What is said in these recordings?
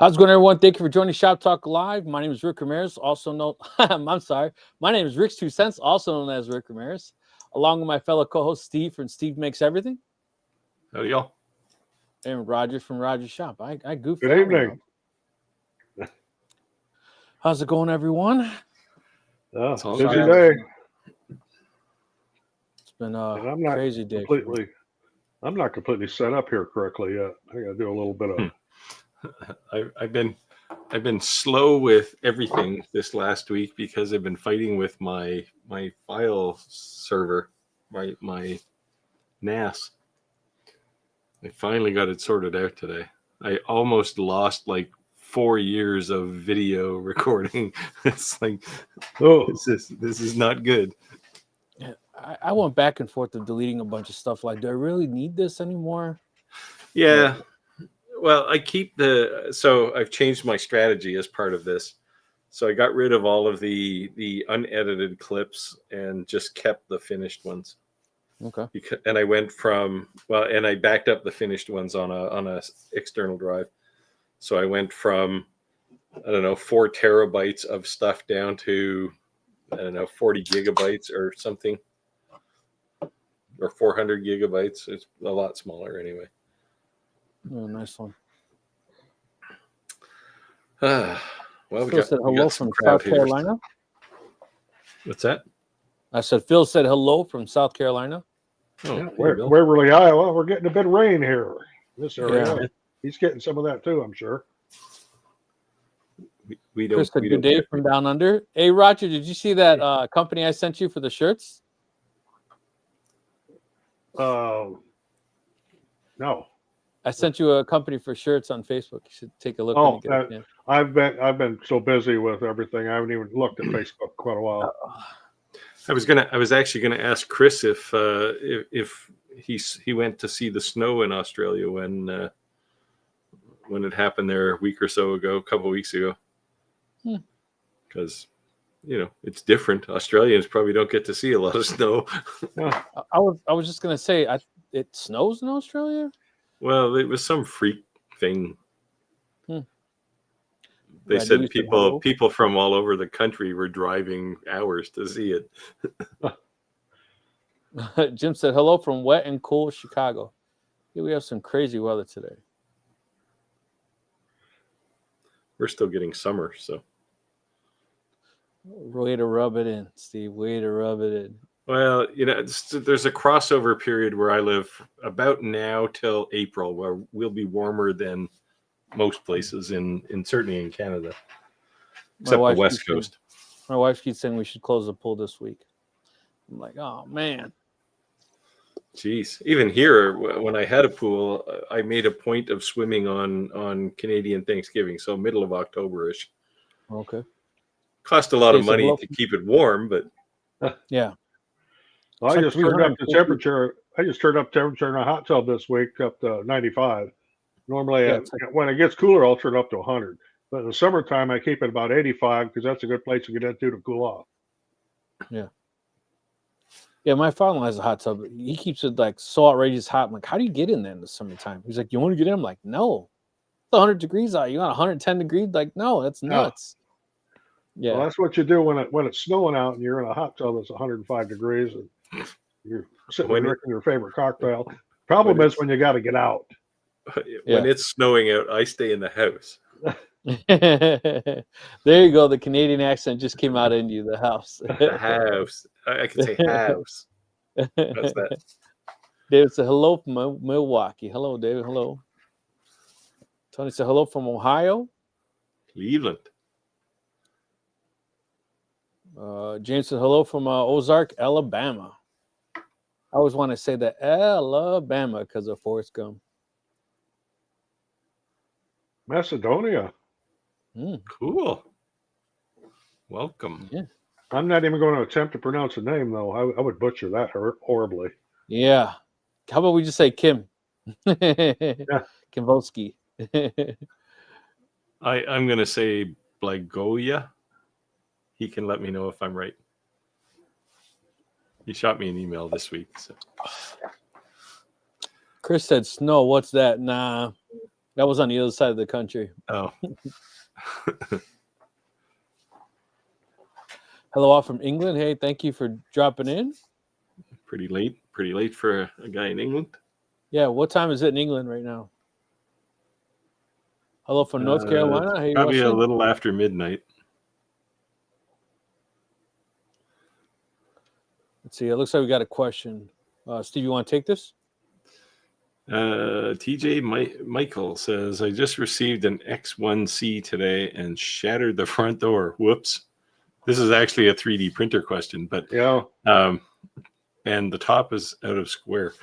How's it going, everyone? Thank you for joining Shop Talk Live. My name is Rick Ramirez, also known. I'm sorry. My name is Rick's 2 Cents, also known as Rick Ramirez, along with my fellow co-host Steve from Steve Makes Everything. Howdy, y'all. And Roger from Roger's Shop. I goofed. Good evening. How's it going, everyone? Busy all day. good. It's been a crazy day. I'm not completely set up here correctly yet. I got to do a little bit of. I've been slow with everything this last week because I've been fighting with my file server, my NAS. I finally got it sorted out today. I almost lost like 4 years of video recording. It's like, this is not good. I went back and forth of deleting a bunch of stuff. Like, do I really need this anymore? Yeah. Well, so I've changed my strategy as part of this. So I got rid of all of the unedited clips and just kept the finished ones. Okay. And I went and I backed up the finished ones on a external drive. So I went from, 4 terabytes of stuff down to, 40 gigabytes or something. Or 400 gigabytes. It's a lot smaller anyway. Oh, nice one. Well, Phil said hello from South Carolina. What's that? I said Phil said hello from South Carolina. Oh, yeah, Waverly, Iowa. We're getting a bit of rain here. This area. Yeah. He's getting some of that too, I'm sure. We don't. Chris said good day from down under. Hey, Roger, did you see that company I sent you for the shirts? No. I sent you a company for shirts on Facebook. You should take a look. Oh, I've been so busy with everything. I haven't even looked at Facebook quite a while. I was actually gonna ask Chris if he went to see the snow in Australia when it happened there a couple of weeks ago. Because it's different. Australians probably don't get to see a lot of snow. I was just gonna say it snows in Australia. Well, it was some freak thing. They said people from all over the country were driving hours to see it. Jim said hello from wet and cool Chicago. Yeah, we have some crazy weather today. We're still getting summer, so. Way to rub it in, Steve. Way to rub it in. Well, there's a crossover period where I live about now till April, where we'll be warmer than most places certainly in Canada, except the West Coast. My wife keeps saying we should close the pool this week. I'm like, oh man. Jeez, even here, when I had a pool, I made a point of swimming on Canadian Thanksgiving, so middle of October-ish. Okay. Cost a lot of money to keep it warm, but yeah. Well, I just turned up the temperature. I just turned up temperature in a hot tub this week up to 95. Normally, when it gets cooler, I'll turn up to 100. But in the summertime, I keep it about 85 because that's a good place to get into to cool off. Yeah. Yeah, my father-in-law has a hot tub. He keeps it like so outrageous hot. I'm like, how do you get in there in the summertime? He's like, you want to get in? I'm like, no. It's 100 degrees out. You want 110 degrees? Like, no, that's nuts. Yeah. Well, that's what you do when it's snowing out and you're in a hot tub that's 105 degrees and you're sitting there drinking your favorite cocktail. Problem is when you got to get out. When it's snowing out, I stay in the house. There you go. The Canadian accent just came out in you. The house. The house. I can say house. That's that. David said hello from Milwaukee. Hello, David. Hello. Tony said hello from Ohio. Cleveland. James said hello from Ozark, Alabama. I always want to say that Alabama because of Forrest Gump. Macedonia. Cool. Welcome. Yeah. I'm not even going to attempt to pronounce the name, though. I would butcher that horribly. Yeah. How about we just say Kim? Yeah. Kimbolski. I'm going to say Blagoya. He can let me know if I'm right. He shot me an email this week. So. Chris said snow. What's that? Nah. That was on the other side of the country. Oh. Hello, all from England. Hey, thank you for dropping in. Pretty late for a guy in England. Yeah, what time is it in England right now? Hello from North Carolina. Hey, probably a little after midnight. Let's see. It looks like we got a question. Steve, you want to take this? TJ Michael says, I just received an X1C today and shattered the front door. Whoops. This is actually a 3D printer question, but yeah. And the top is out of square.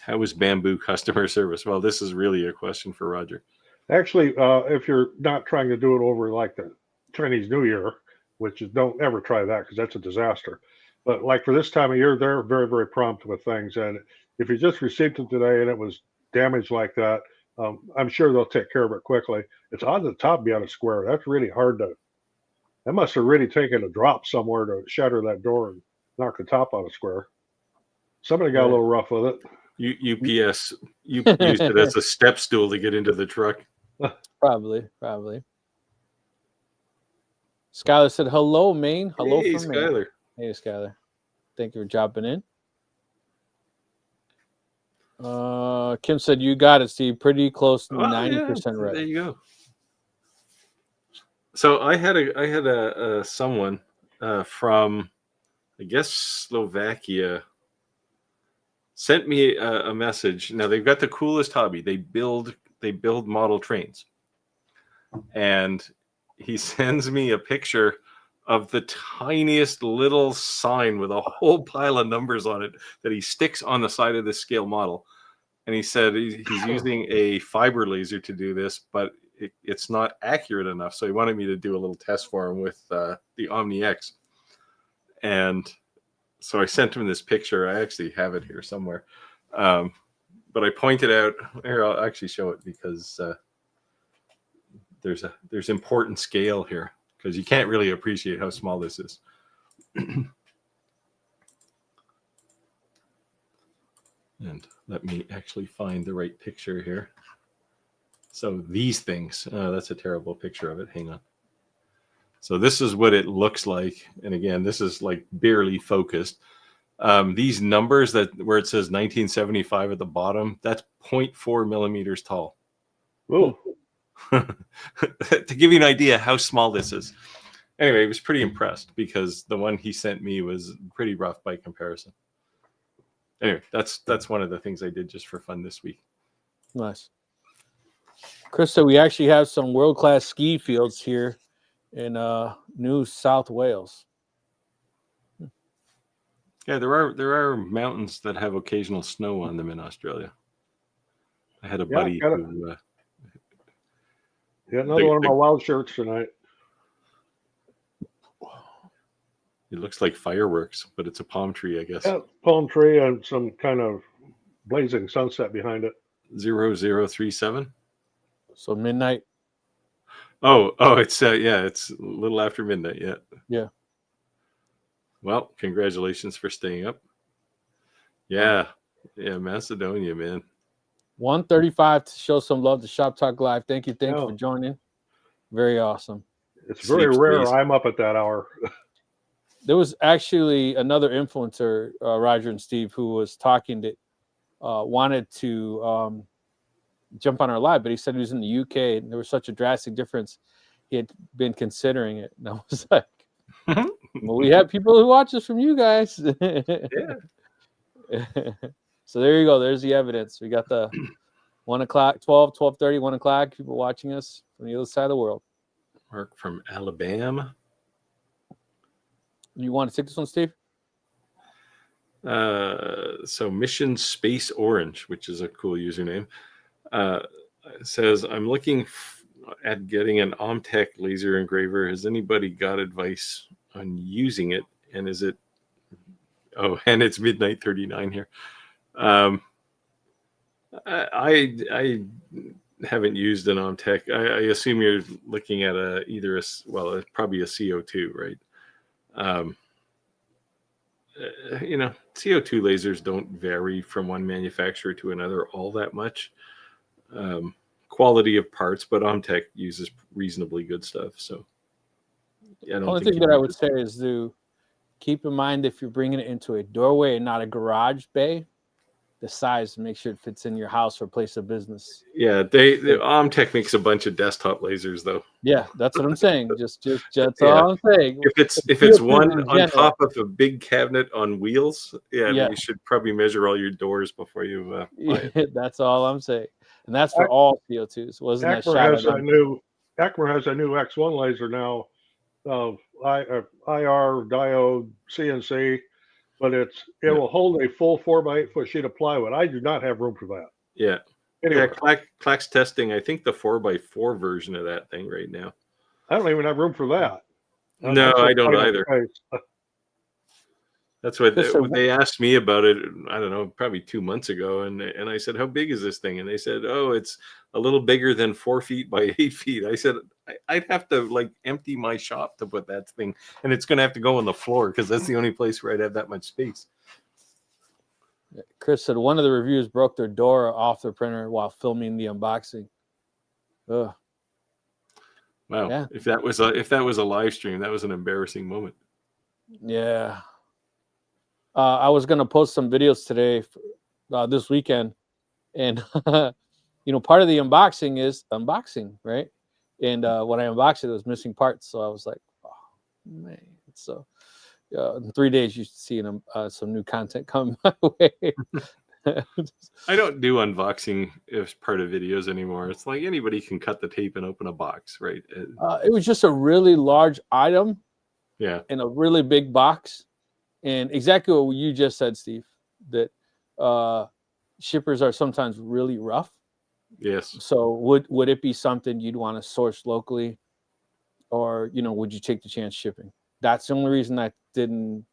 How is Bamboo customer service? Well, this is really a question for Roger. Actually, if you're not trying to do it over like the Chinese New Year, which is, don't ever try that because that's a disaster. But like for this time of year, they're very, very prompt with things. And if you just received it today and it was damaged like that, I'm sure they'll take care of it quickly. It's odd the top be on a square. That's really hard to. That must have really taken a drop somewhere to shatter that door and knock the top on a square. Somebody got a little rough with it. UPS, you used it as a step stool to get into the truck. Probably. Skylar said, hello, Maine. Hello hey, from Skylar. Maine. Hey, Skylar. Thank you for dropping in. Kim said, you got it, Steve. Pretty close to 90% right. There you go. So I had a someone from, I guess, Slovakia sent me a message. Now they've got the coolest hobby. They build model trains. And he sends me a picture of the tiniest little sign with a whole pile of numbers on it that he sticks on the side of the scale model. And he said he's using a fiber laser to do this, but it's not accurate enough. So he wanted me to do a little test for him with the Omni X. And so I sent him this picture. I actually have it here somewhere. But I pointed out, here, I'll actually show it because there's important scale here because you can't really appreciate how small this is. And let me actually find the right picture here. So these things, that's a terrible picture of it. Hang on. So this is what it looks like. And again, this is like barely focused. These numbers where it says 1975 at the bottom, that's 0.4 millimeters tall. Whoa. To give you an idea how small this is. Anyway, I was pretty impressed because the one he sent me was pretty rough by comparison. Anyway, that's one of the things I did just for fun this week. Nice. Chris said we actually have some world-class ski fields here in New South Wales. Yeah, there are mountains that have occasional snow on them in Australia. I had a buddy who... another one of my wild shirts tonight. It looks like fireworks, but it's a palm tree, I guess. Yeah, palm tree and some kind of blazing sunset behind it. 0037. So midnight. Oh, it's it's a little after midnight yet. Yeah. Well, congratulations for staying up. Yeah, Macedonia, man. 1:35 to show some love to Shop Talk Live. Thank you for joining. Very awesome. It's very rare I'm up at that hour. There was actually another influencer, Roger and Steve, who was talking that wanted to jump on our live, but he said he was in the UK and there was such a drastic difference. He had been considering it. And I was like, well, we have people who watch us from you guys. Yeah. So there you go. There's the evidence. We got the 1 o'clock, 12:30, 1 o'clock, people watching us from the other side of the world. Mark from Alabama. You want to take this one, Steve? So Mission Space Orange, which is a cool username, says, I'm looking at getting an Omtech laser engraver. Has anybody got advice on using it? And is it... Oh, and it's midnight 39 here. I haven't used an Omtech. I assume you're looking at probably a CO2, right? CO2 lasers don't vary from one manufacturer to another all that much. quality of parts, but Omtech uses reasonably good stuff. So yeah, I don't Only think thing that I would say is to keep in mind if you're bringing it into a doorway and not a garage bay, the size, make sure it fits in your house or place of business. Yeah, Omtech makes a bunch of desktop lasers though. Yeah, that's what I'm saying. Just all I'm saying. If it's one on top of a big cabinet on wheels, you should probably measure all your doors before you buy it. That's all I'm saying, and that's for all CO2s. Wasn't that Acmer has a new X1 laser now of IR diode CNC, but it will hold a full 4x8 foot sheet of plywood. I do not have room for that. Yeah. Anyway, Clack's testing, I think, the 4x4 version of that thing right now. I don't even have room for that. No, I don't either. That's what they asked me about it, I don't know, probably 2 months ago. And I said, how big is this thing? And they said, oh, it's a little bigger than 4 feet by 8 feet. I said, I'd have to empty my shop to put that thing. And it's going to have to go on the floor because that's the only place where I'd have that much space. Chris said one of the reviewers broke their door off their printer while filming the unboxing. Ugh. Wow. Yeah. If that was a live stream, that was an embarrassing moment. Yeah. I was going to post some videos today, this weekend. And, part of the unboxing is unboxing, right? And when I unboxed it, it was missing parts. So I was like, oh, man. So in 3 days, you should see some new content come my way. I don't do unboxing as part of videos anymore. It's like anybody can cut the tape and open a box, right? It was just a really large item. Yeah. In a really big box. And exactly what you just said, Steve, that shippers are sometimes really rough. Yes. So would it be something you'd want to source locally, or would you take the chance shipping? That's the only reason I didn't.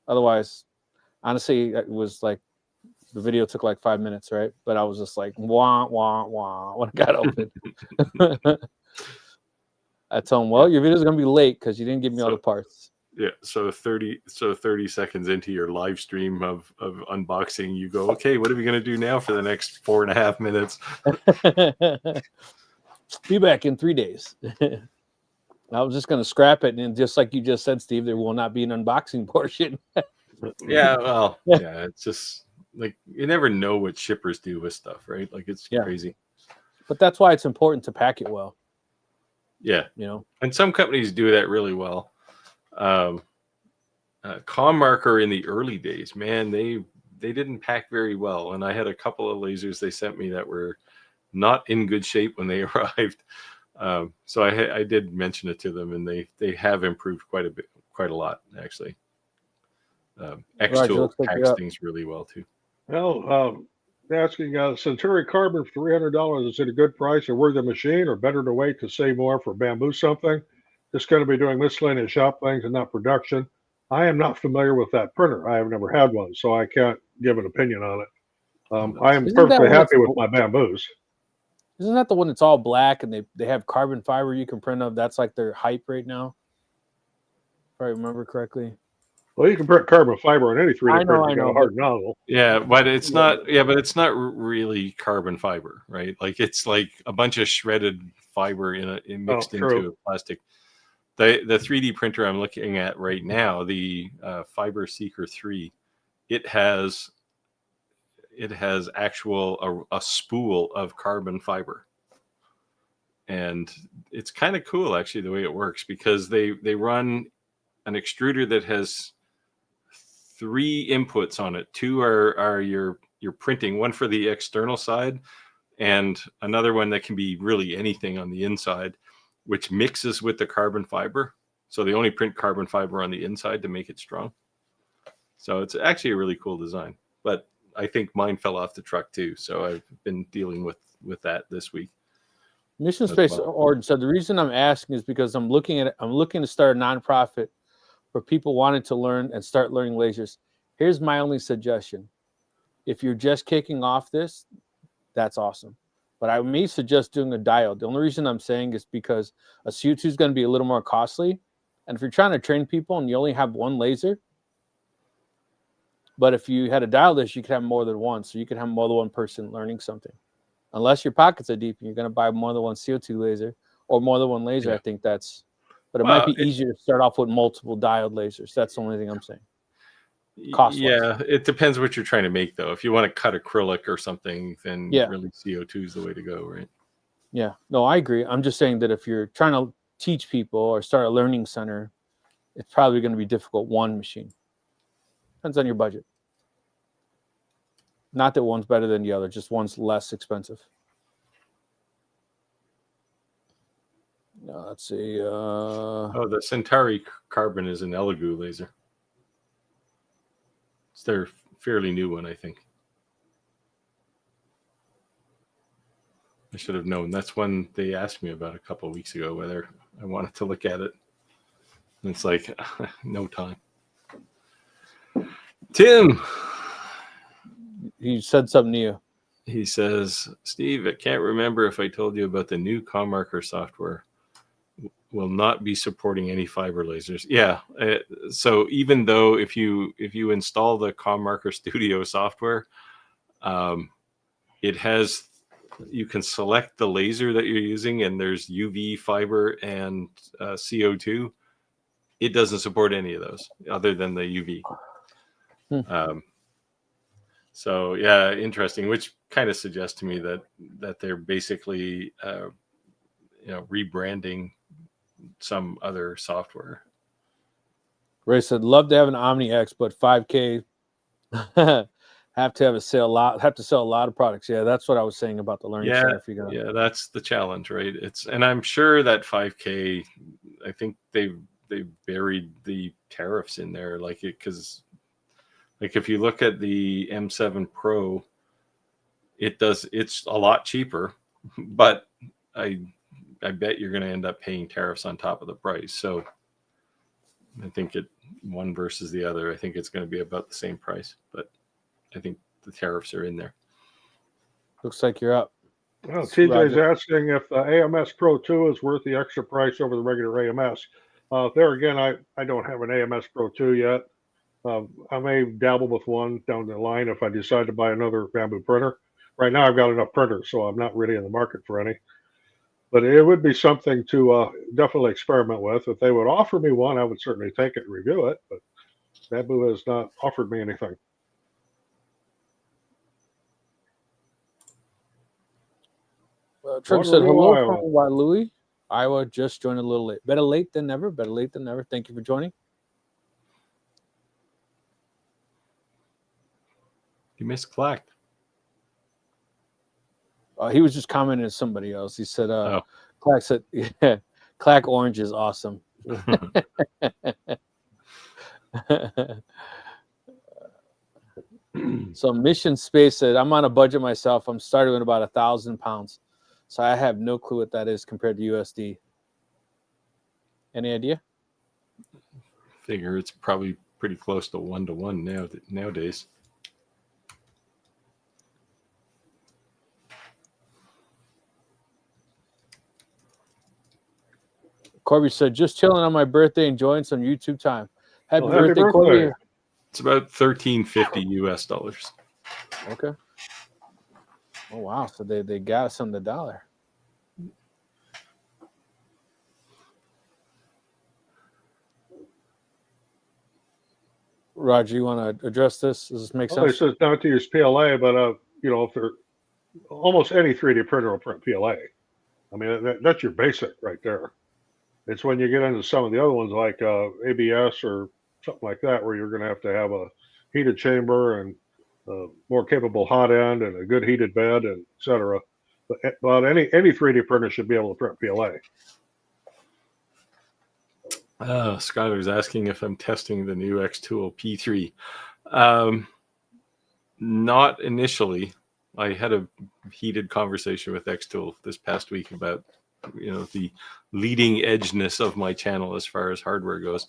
Otherwise, honestly, it was like the video took like 5 minutes, right? But I was just like wah wah wah when it got open. I told him, well, your video is gonna be late because you didn't give me all the parts. Yeah, so 30 seconds into your live stream of unboxing, you go, okay, what are we going to do now for the next 4.5 minutes? Be back in 3 days. I was just going to scrap it, and just like you just said, Steve, there will not be an unboxing portion. Yeah, well, yeah, it's just like you never know what shippers do with stuff, right? Like it's crazy. But that's why it's important to pack it well. Yeah, and some companies do that really well. Commarker in the early days, man, they didn't pack very well, and I had a couple of lasers they sent me that were not in good shape when they arrived. So I did mention it to them, and they have improved quite a lot actually. X-Tool packs things really well too. Well, asking Centauri Carbon for $300, is it a good price or worth the machine, or better to wait to save more for bamboo something? Just going to be doing miscellaneous shop things and not production. I am not familiar with that printer. I have never had one, so I can't give an opinion on it. I am perfectly happy with my bamboos. Isn't that the one that's all black and they have carbon fiber you can print of? That's like their hype right now, if I remember correctly. Well, you can print carbon fiber on any 3D printer. You got a hard nozzle. Yeah, but it's not. Yeah, but it's not really carbon fiber, right? Like it's like a bunch of shredded fiber mixed into a plastic. The 3D printer I'm looking at right now, the Fiber Seeker 3, it has actual a spool of carbon fiber, and it's kind of cool actually the way it works, because they run an extruder that has 3 inputs on it. 2 are your printing, one for the external side, and another one that can be really anything on the inside, which mixes with the carbon fiber. So they only print carbon fiber on the inside to make it strong. So it's actually a really cool design. But I think mine fell off the truck too. So I've been dealing with that this week. Mission Space Origin said the reason I'm asking is because I'm looking to start a nonprofit for people wanting to learn and start learning lasers. Here's my only suggestion. If you're just kicking off this, that's awesome. But I may suggest doing a diode. The only reason I'm saying is because a CO2 is going to be a little more costly. And if you're trying to train people and you only have one laser, but if you had a diode list, you could have more than one. So you could have more than one person learning something. Unless your pockets are deep and you're going to buy more than one CO2 laser or more than one laser, I think that's, but it might be easier to start off with multiple diode lasers. That's the only thing I'm saying. Yeah, it depends what you're trying to make, though. If you want to cut acrylic or something, then really CO2 is the way to go, right? Yeah, no, I agree. I'm just saying that if you're trying to teach people or start a learning center, it's probably going to be difficult. One machine. Depends on your budget. Not that one's better than the other, just one's less expensive. Let's see. The Centauri Carbon is an Elegoo laser. It's their fairly new one, I think. I should have known. That's one they asked me about a couple of weeks ago, whether I wanted to look at it. And it's like, no time. Tim. He said something to you. He says, Steve, I can't remember if I told you about the new ComMarker software. Will not be supporting any fiber lasers. Yeah. So even though if you install the ComMarker Studio software, it has, you can select the laser that you're using, and there's UV, fiber, and CO2. It doesn't support any of those other than the UV. So yeah, interesting, which kind of suggests to me that they're basically rebranding some other software. Ray said, "Love to have an Omni X, but 5K have to sell a lot of products." Yeah, that's what I was saying about the learning center. Yeah, that's the challenge, right? And I'm sure that 5K, I think they buried the tariffs in there, because if you look at the M7 Pro, it's a lot cheaper, but I bet you're going to end up paying tariffs on top of the price. So I think one versus the other, I think it's going to be about the same price, but I think the tariffs are in there. Looks like you're up. Well, TJ's asking if the AMS Pro 2 is worth the extra price over the regular AMS. There again, I don't have an AMS Pro 2 yet. I may dabble with one down the line if I decide to buy another bamboo printer. Right now, I've got enough printers, so I'm not really in the market for any. But it would be something to definitely experiment with. If they would offer me one, I would certainly take it and review it. But Bamboo has not offered me anything. Trump said, "Hello from Louis, Iowa. Just joined a little late. Better late than never. Better late than never. Thank you for joining." You missed Clack. He was just commenting to somebody else. He said, Clack said, yeah, Clack Orange is awesome. So Mission Space said, I'm on a budget myself. I'm starting with about 1,000 pounds. So I have no clue what that is compared to USD. Any idea? Figure it's probably pretty close to 1-to-1 nowadays. Corby said, just chilling on my birthday, enjoying some YouTube time. Happy birthday, Corby. It's about $1,350 US. Okay. Oh, wow. So they got us on the dollar. Roger, you want to address this? Does this make sense? It says not to use PLA, but if they're almost any 3D printer will print PLA. I mean, that's your basic right there. It's when you get into some of the other ones like ABS or something like that, where you're going to have a heated chamber and more capable hot end and a good heated bed, and et cetera. But any 3D printer should be able to print PLA. Skylar's asking if I'm testing the new X-Tool P3. Not initially. I had a heated conversation with X-Tool this past week about the leading edgeness of my channel as far as hardware goes.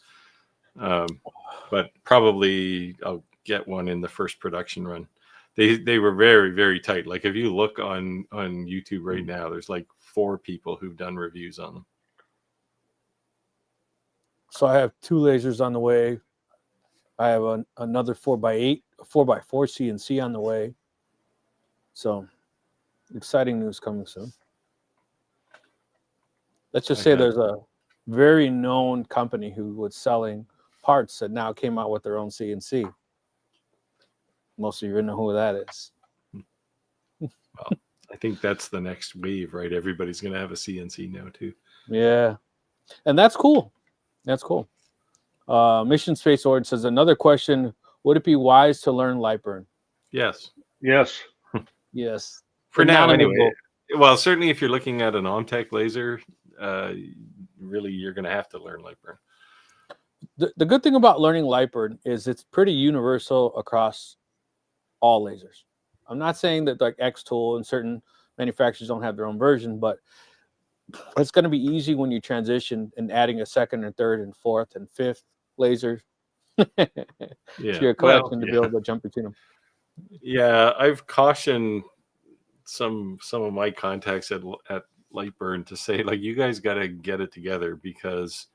But probably I'll get one in the first production run. They were very, very tight. Like if you look on YouTube right now, there's like 4 people who've done reviews on them. So I have 2 lasers on the way. I have another 4x8, 4x4 CNC on the way. So Exciting news coming soon. Let's just say there's a very known company who was selling parts that now came out with their own CNC. Most of you know who that is. Well, I think that's the next wave, right? Everybody's going to have a CNC now too. Yeah, and that's cool. That's cool. Mission Space Origin says, another question, would it be wise to learn light burn? Yes. Yes. Yes. For now, anyway. Well, certainly if you're looking at an OMTech laser, really you're going to have to learn light burn. The good thing about learning light burn is it's pretty universal across all lasers. I'm not saying that like X-Tool and certain manufacturers don't have their own version, but it's going to be easy when you transition and adding a second and third and fourth and fifth laser to your collection to be able to jump between them. Yeah, I've cautioned some of my contacts at Lightburn to say, like, you guys got to get it together, because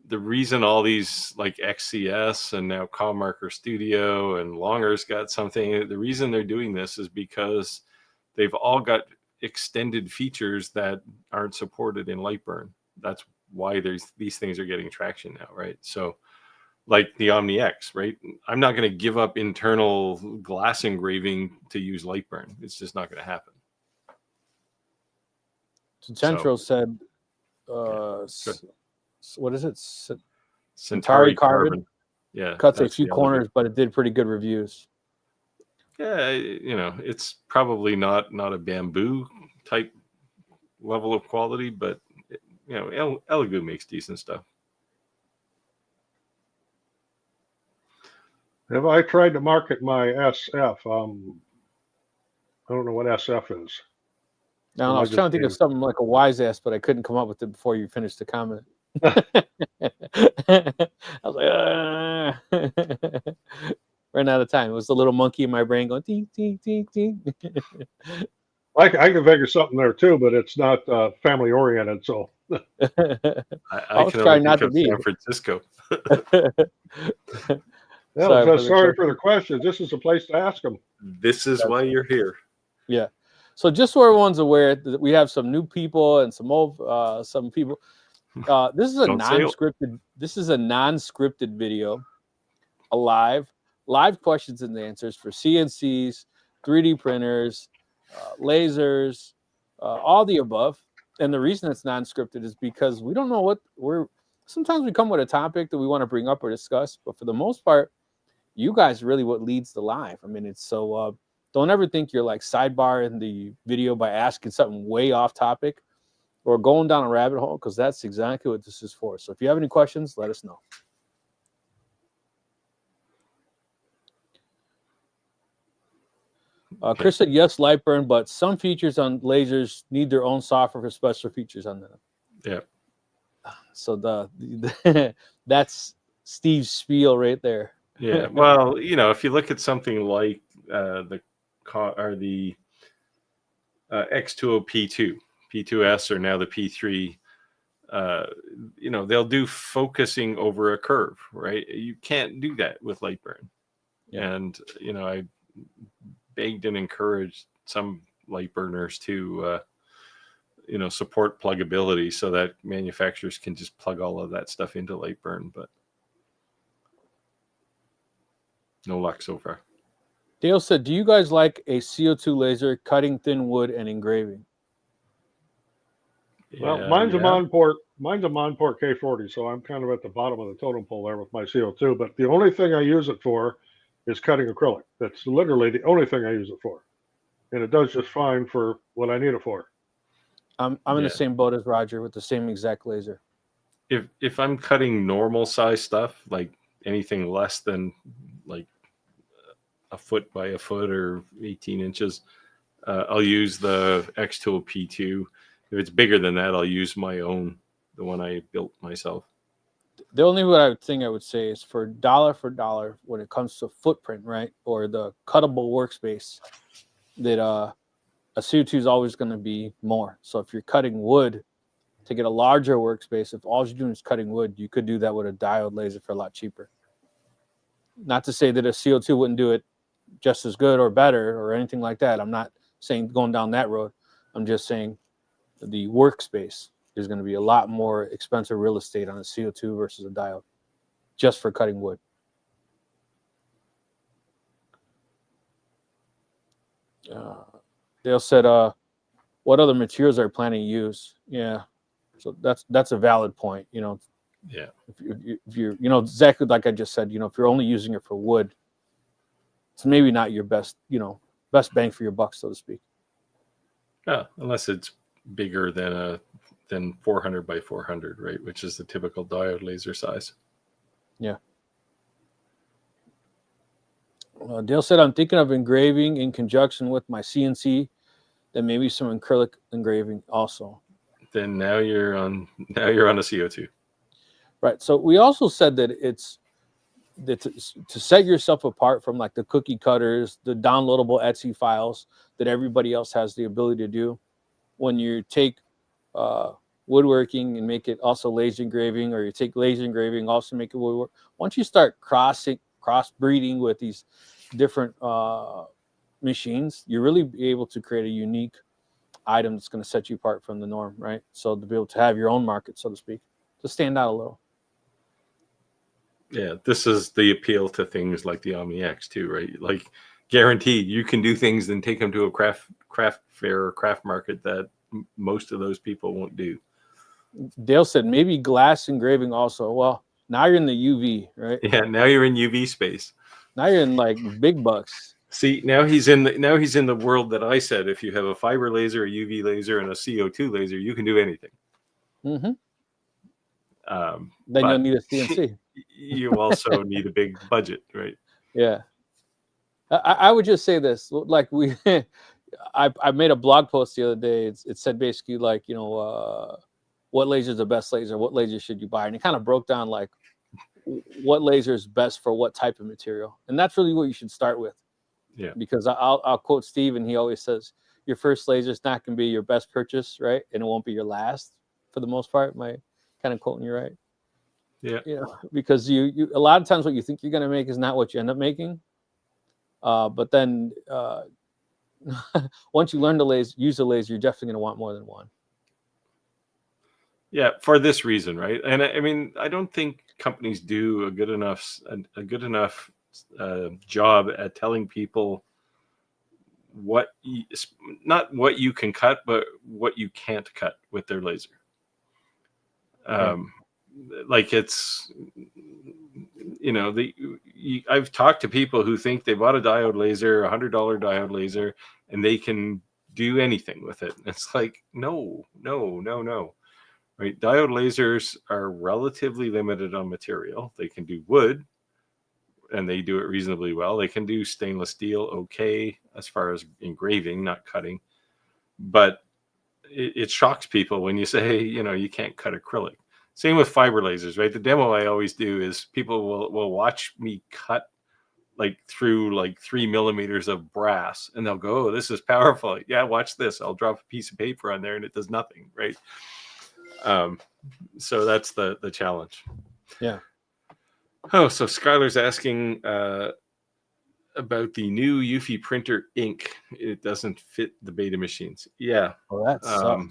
the reason all these like XCS and now Commarker Studio and Longer's got something, the reason they're doing this is because they've all got extended features that aren't supported in Lightburn. That's why these things are getting traction now, right? So like the Omni X, right? I'm not going to give up internal glass engraving to use Lightburn. It's just not going to happen. Central said, what is it? Centauri Carbon. Yeah. Cuts a few corners, but it did pretty good reviews. Yeah, you know, it's probably not a bamboo type level of quality, but you know, Elegoo makes decent stuff. Have I tried to market my SF? I don't know what SF is. No, I was trying to think of something like a wise ass, but I couldn't come up with it before you finished the comment. I was like, ran out of time. It was the little monkey in my brain going, ding, ding, ding, ding. I can figure something there too, but it's not family oriented. So I can only think of San Francisco. Sorry for the questions. This is a place to ask them. This is why you're here. Yeah. So just so everyone's aware that we have some new people and some old some people. This is a non-scripted. This is a non-scripted video, a live questions and answers for CNCs, 3D printers, lasers, all the above. And the reason it's non-scripted is because we don't know what sometimes we come with a topic that we want to bring up or discuss, but for the most part, you guys are really what leads the live. I mean, it's so don't ever think you're like sidebar in the video by asking something way off topic or going down a rabbit hole, because that's exactly what this is for. So if you have any questions, let us know. Chris said, yes, Lightburn, but some features on lasers need their own software for special features on them. Yeah. So that's Steve's spiel right there. Yeah. Well, you know, if you look at something like the X2O P2, P2S, or now the P3, you know, they'll do focusing over a curve, right? You can't do that with Lightburn. Yeah. And, you know, I begged and encouraged some light burners to, you know, support pluggability so that manufacturers can just plug all of that stuff into Lightburn, but no luck so far. Dale said, do you guys like a CO2 laser, cutting thin wood and engraving? Well, mine's a Monport K40, so I'm kind of at the bottom of the totem pole there with my CO2, but the only thing I use it for is cutting acrylic. That's literally the only thing I use it for. And it does just fine for what I need it for. I'm in the same boat as Roger with the same exact laser. If I'm cutting normal size stuff, like anything less than like a foot by a foot or 18 inches, I'll use the X2O P2. If it's bigger than that, I'll use my own, the one I built myself. The only thing I would say is for dollar when it comes to footprint, right, or the cuttable workspace, that a CO2 is always going to be more. So if you're cutting wood to get a larger workspace, if all you're doing is cutting wood, you could do that with a diode laser for a lot cheaper. Not to say that a CO2 wouldn't do it just as good or better or anything like that. I'm not saying going down that road. I'm just saying the workspace is going to be a lot more expensive real estate on a CO2 versus a diode, just for cutting wood. Dale said, what other materials are you planning to use? Yeah, so that's a valid point. You know, yeah. If you're, you know, exactly like I just said, you know, if you're only using it for wood, it's maybe not your best, you know, best bang for your buck, so to speak. Yeah, unless it's bigger than 400 by 400, right? Which is the typical diode laser size. Yeah. Dale said, I'm thinking of engraving in conjunction with my CNC, then maybe some acrylic engraving also. Then now you're on a CO2. Right. So we also said that it's that to set yourself apart from like the cookie cutters, the downloadable Etsy files that everybody else has the ability to do. When you take woodworking and make it also laser engraving, or you take laser engraving, also make it woodwork. Once you start crossbreeding with these different machines, you really be able to create a unique item that's going to set you apart from the norm, right? So to be able to have your own market, so to speak, to stand out a little. Yeah, this is the appeal to things like the Omni X too, right? Like guaranteed, you can do things and take them to a craft fair or craft market that most of those people won't do. Dale said maybe glass engraving also. Well, now you're in the UV, right? Yeah, now you're in UV space. Now you're in like big bucks. See, now he's in the world that I said. If you have a fiber laser, a UV laser, and a CO2 laser, you can do anything. Mm-hmm. Then you'll need a CNC. You also need a big budget, right? Yeah. I would just say this, like I made a blog post the other day. It said basically like, you know, what laser is the best laser? What laser should you buy? And it kind of broke down like what laser is best for what type of material. And that's really what you should start with. Yeah. Because I'll quote Steve, and he always says, your first laser is not going to be your best purchase, right? And it won't be your last for the most part. My kind of quoting you right. Yeah. You know, because you a lot of times what you think you're going to make is not what you end up making. But then once you learn to use the laser, you're definitely going to want more than one. Yeah, for this reason, right? And I mean, I don't think companies do a good enough job at telling people not what you can cut, but what you can't cut with their laser. Like it's, you know, I've talked to people who think they bought a diode laser, $100 diode laser, and they can do anything with it. It's like, no. Right? Diode lasers are relatively limited on material. They can do wood, and they do it reasonably well. They can do stainless steel okay as far as engraving, not cutting. But it shocks people when you say, you know, you can't cut acrylic. Same with fiber lasers, right? The demo I always do is people will watch me cut like through like 3 millimeters of brass, and they'll go, oh, this is powerful. Yeah, watch this. I'll drop a piece of paper on there and it does nothing, right? So that's the challenge. Yeah. Oh, so Skylar's asking about the new Eufy printer ink. It doesn't fit the beta machines. Yeah. Well, that sucks.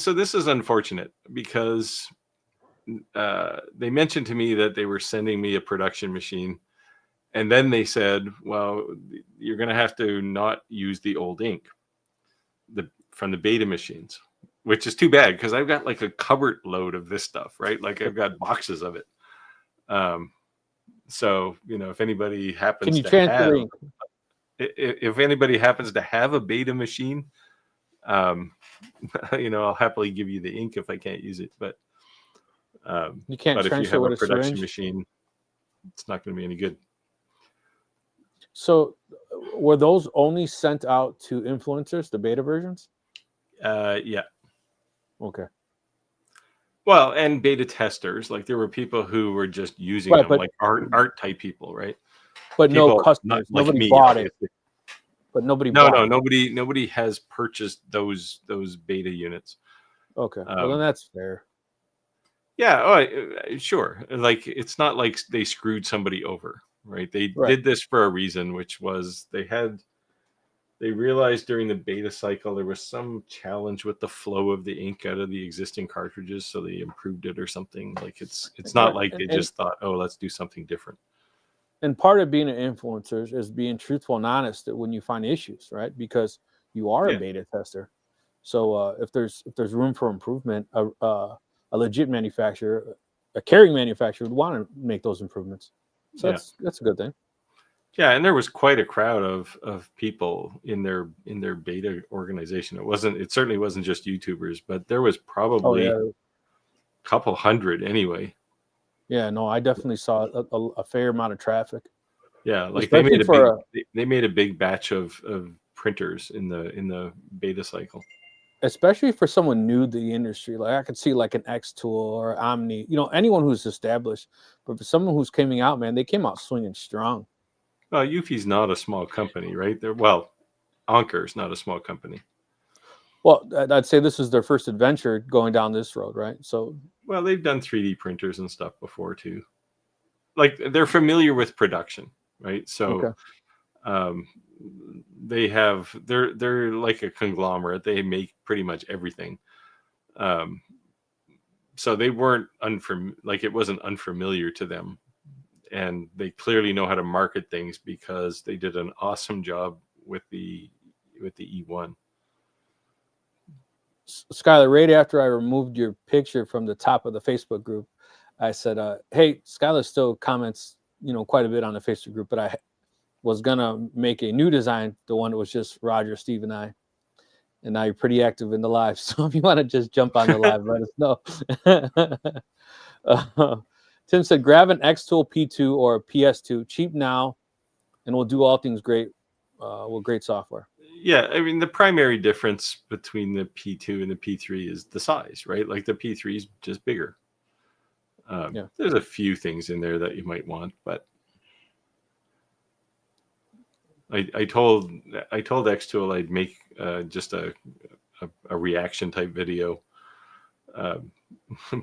So this is unfortunate because they mentioned to me that they were sending me a production machine, and then they said, well, you're going to have to not use the old ink from the beta machines, which is too bad because I've got like a cupboard load of this stuff, right? Like I've got boxes of it. So, you know, if anybody happens if anybody happens to have a beta machine, you know, I'll happily give you the ink if I can't use it. But you can't. But if you have a production syringe machine, it's not going to be any good. So, were those only sent out to influencers, the beta versions? Yeah. Okay. Well, and beta testers, like there were people who were just using them, like art type people, right? But people, no customers. Nobody bought obviously. It. But nobody. Nobody has purchased those beta units. Okay. Well, then that's fair. Yeah. Sure. Like it's not like they screwed somebody over, right? They did this for a reason, which was they had they realized during the beta cycle there was some challenge with the flow of the ink out of the existing cartridges, so they improved it or something. Like it's not like they just thought, oh, let's do something different. And part of being an influencer is being truthful and honest when you find issues, right? Because you are a beta tester. So if there's room for improvement, a legit manufacturer, a carrying manufacturer would want to make those improvements. So that's a good thing. Yeah, and there was quite a crowd of people in their beta organization. It certainly wasn't just YouTubers, but there was probably a couple hundred anyway. Yeah, no, I definitely saw a fair amount of traffic. Yeah, like especially they made a big batch of printers in the beta cycle. Especially for someone new to the industry. Like I could see like an X Tool or Omni, anyone who's established. But for someone who's coming out, man, they came out swinging strong. Well, Eufy's not a small company, right? Anker's not a small company. Well, I'd say this is their first adventure going down this road, right? So, well, they've done 3D printers and stuff before too. Like they're familiar with production, right? So, they're like a conglomerate. They make pretty much everything. So they weren't it wasn't unfamiliar to them. And they clearly know how to market things because they did an awesome job with the E1. Skylar, right after I removed your picture from the top of the Facebook group, I said, hey, Skylar still comments, quite a bit on the Facebook group, but I was going to make a new design, the one that was just Roger, Steve, and I. And now you're pretty active in the live. So if you want to just jump on the live, let us know. Tim said, grab an X Tool P2 or a PS2, cheap now, and we'll do all things great with great software. Yeah, I mean, the primary difference between the P2 and the P3 is the size, right? Like the P3 is just bigger. There's a few things in there that you might want, but I told X Tool I'd make just a reaction type video.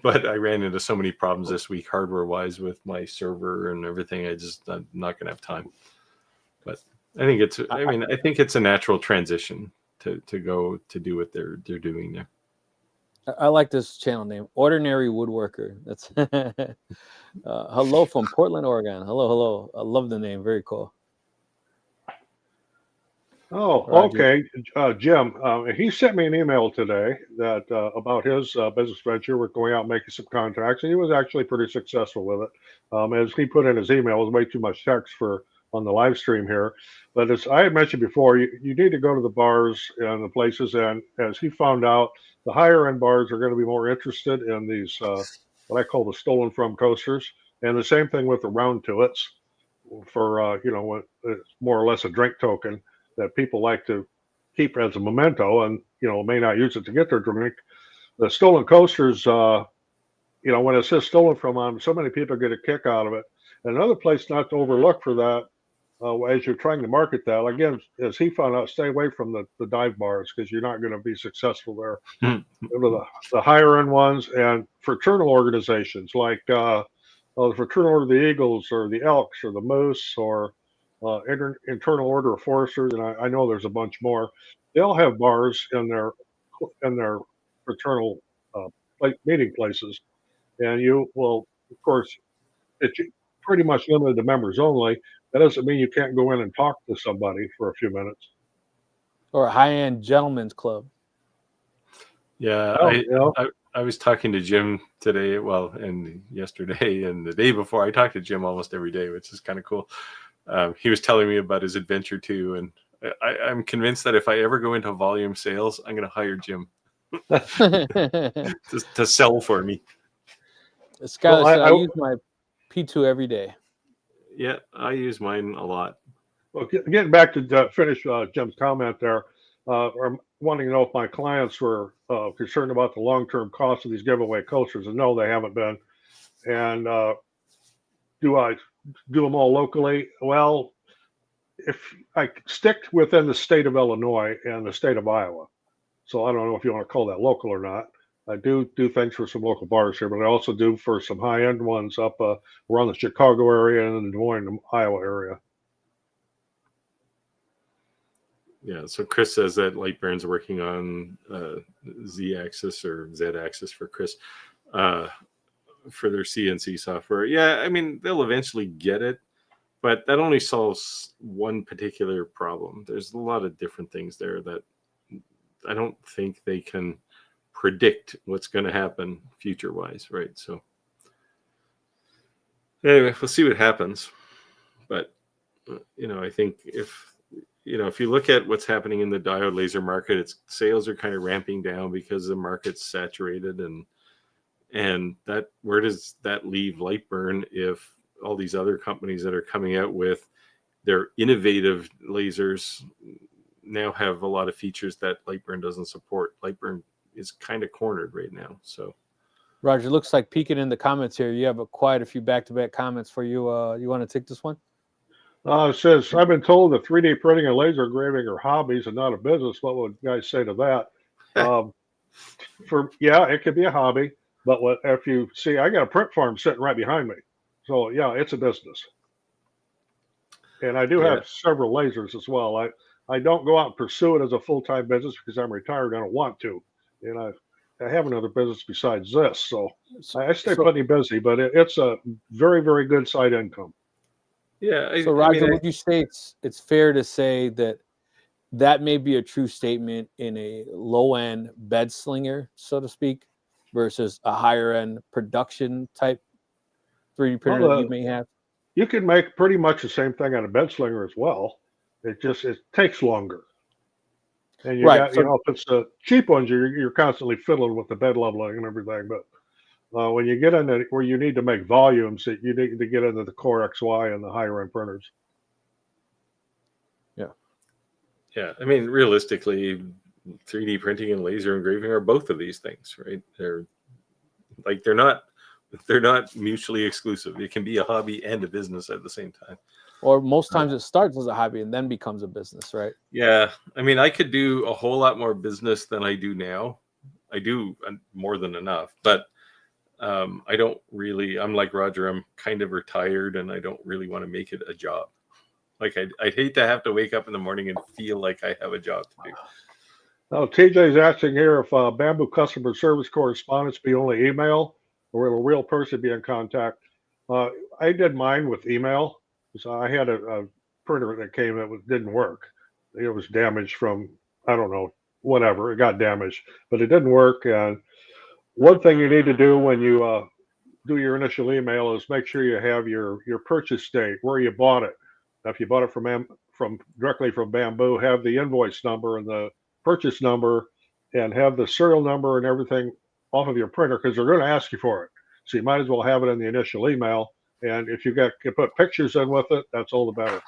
But I ran into so many problems this week, hardware wise, with my server and everything. I'm not going to have time. But I think it's a natural transition to go to do what they're doing there. I like this channel name, Ordinary Woodworker. That's hello from Portland, Oregon. Hello. I love the name. Very cool. Oh, okay. Jim, he sent me an email today that about his business venture. We're going out making some contacts, and he was actually pretty successful with it. As he put in his email, it was way too much text on the live stream here. But as I had mentioned before, you need to go to the bars and the places, and as he found out, the higher end bars are going to be more interested in these what I call the stolen from coasters, and the same thing with the round tullets for when it's more or less a drink token that people like to keep as a memento, and may not use it to get their drink. The stolen coasters, when it says stolen from them, so many people get a kick out of it. And another place not to overlook for that, as you're trying to market that, again, as he found out, stay away from the dive bars because you're not going to be successful there. The higher end ones and fraternal organizations like the Fraternal Order of the Eagles or the Elks or the Moose or Internal Order of Foresters, and I know there's a bunch more. They all have bars in their fraternal meeting places, and you will, of course, it's pretty much limited to members only. That doesn't mean you can't go in and talk to somebody for a few minutes. Or a high-end gentleman's club. Yeah, I was talking to Jim today, and yesterday and the day before. I talk to Jim almost every day, which is kind of cool. He was telling me about his adventure too, and I'm convinced that if I ever go into volume sales, I'm going to hire Jim to sell for me. Skylar said, I use my P2 every day. Yeah, I use mine a lot. Well, getting back to finish Jim's comment there, I'm wanting to know if my clients were concerned about the long-term cost of these giveaway coasters, and no, they haven't been. And do I do them all locally? Well, if I stick within the state of Illinois and the state of Iowa, so I don't know if you want to call that local or not. I do things for some local bars here, but I also do for some high-end ones up around the Chicago area and the Des Moines, Iowa area. Yeah, so Chris says that Lightburn's working on Z-axis or Z-axis for Chris for their CNC software. Yeah, I mean, they'll eventually get it, but that only solves one particular problem. There's a lot of different things there that I don't think they can predict what's going to happen future-wise, right? So anyway, we'll see what happens. But, I think if you look at what's happening in the diode laser market, its sales are kind of ramping down because the market's saturated, and that, where does that leave Lightburn if all these other companies that are coming out with their innovative lasers now have a lot of features that Lightburn doesn't support? Lightburn is kind of cornered right now. So, Roger, looks like peeking in the comments here, you have quite a few back-to-back comments for you. You want to take this one? It says, I've been told that 3D printing and laser engraving are hobbies and not a business. What would you guys say to that? It could be a hobby, but if you see, I got a print farm sitting right behind me. So, yeah, it's a business. And I do have several lasers as well. I don't go out and pursue it as a full-time business because I'm retired. I don't want to. And I have another business besides this. So I stay plenty busy, but it's a very, very good side income. Yeah. So Roger, would you say it's fair to say that may be a true statement in a low-end bed slinger, so to speak, versus a higher-end production type 3D printer that you may have? You can make pretty much the same thing on a bed slinger as well. It takes longer. And if it's the cheap ones, you're constantly fiddling with the bed leveling and everything. But when you get into where you need to make volumes, you need to get into the Core XY and the higher end printers. Yeah. I mean, realistically, 3D printing and laser engraving are both of these things, right? They're not mutually exclusive. It can be a hobby and a business at the same time. Or most times it starts as a hobby and then becomes a business, right? Yeah. I mean, I could do a whole lot more business than I do now. I do more than enough, but I don't really, I'm like Roger, I'm kind of retired and I don't really want to make it a job. Like I'd hate to have to wake up in the morning and feel like I have a job to do. Now, TJ's asking here if Bamboo customer service correspondence be only email or will a real person be in contact? I did mine with email. So I had a printer that came that didn't work. It was damaged from, I don't know, whatever. It got damaged, but it didn't work. And one thing you need to do when you do your initial email is make sure you have your purchase date, where you bought it. Now, if you bought it from directly from Bamboo, have the invoice number and the purchase number and have the serial number and everything off of your printer because they're going to ask you for it. So you might as well have it in the initial email. And if you can put pictures in with it, that's all the better.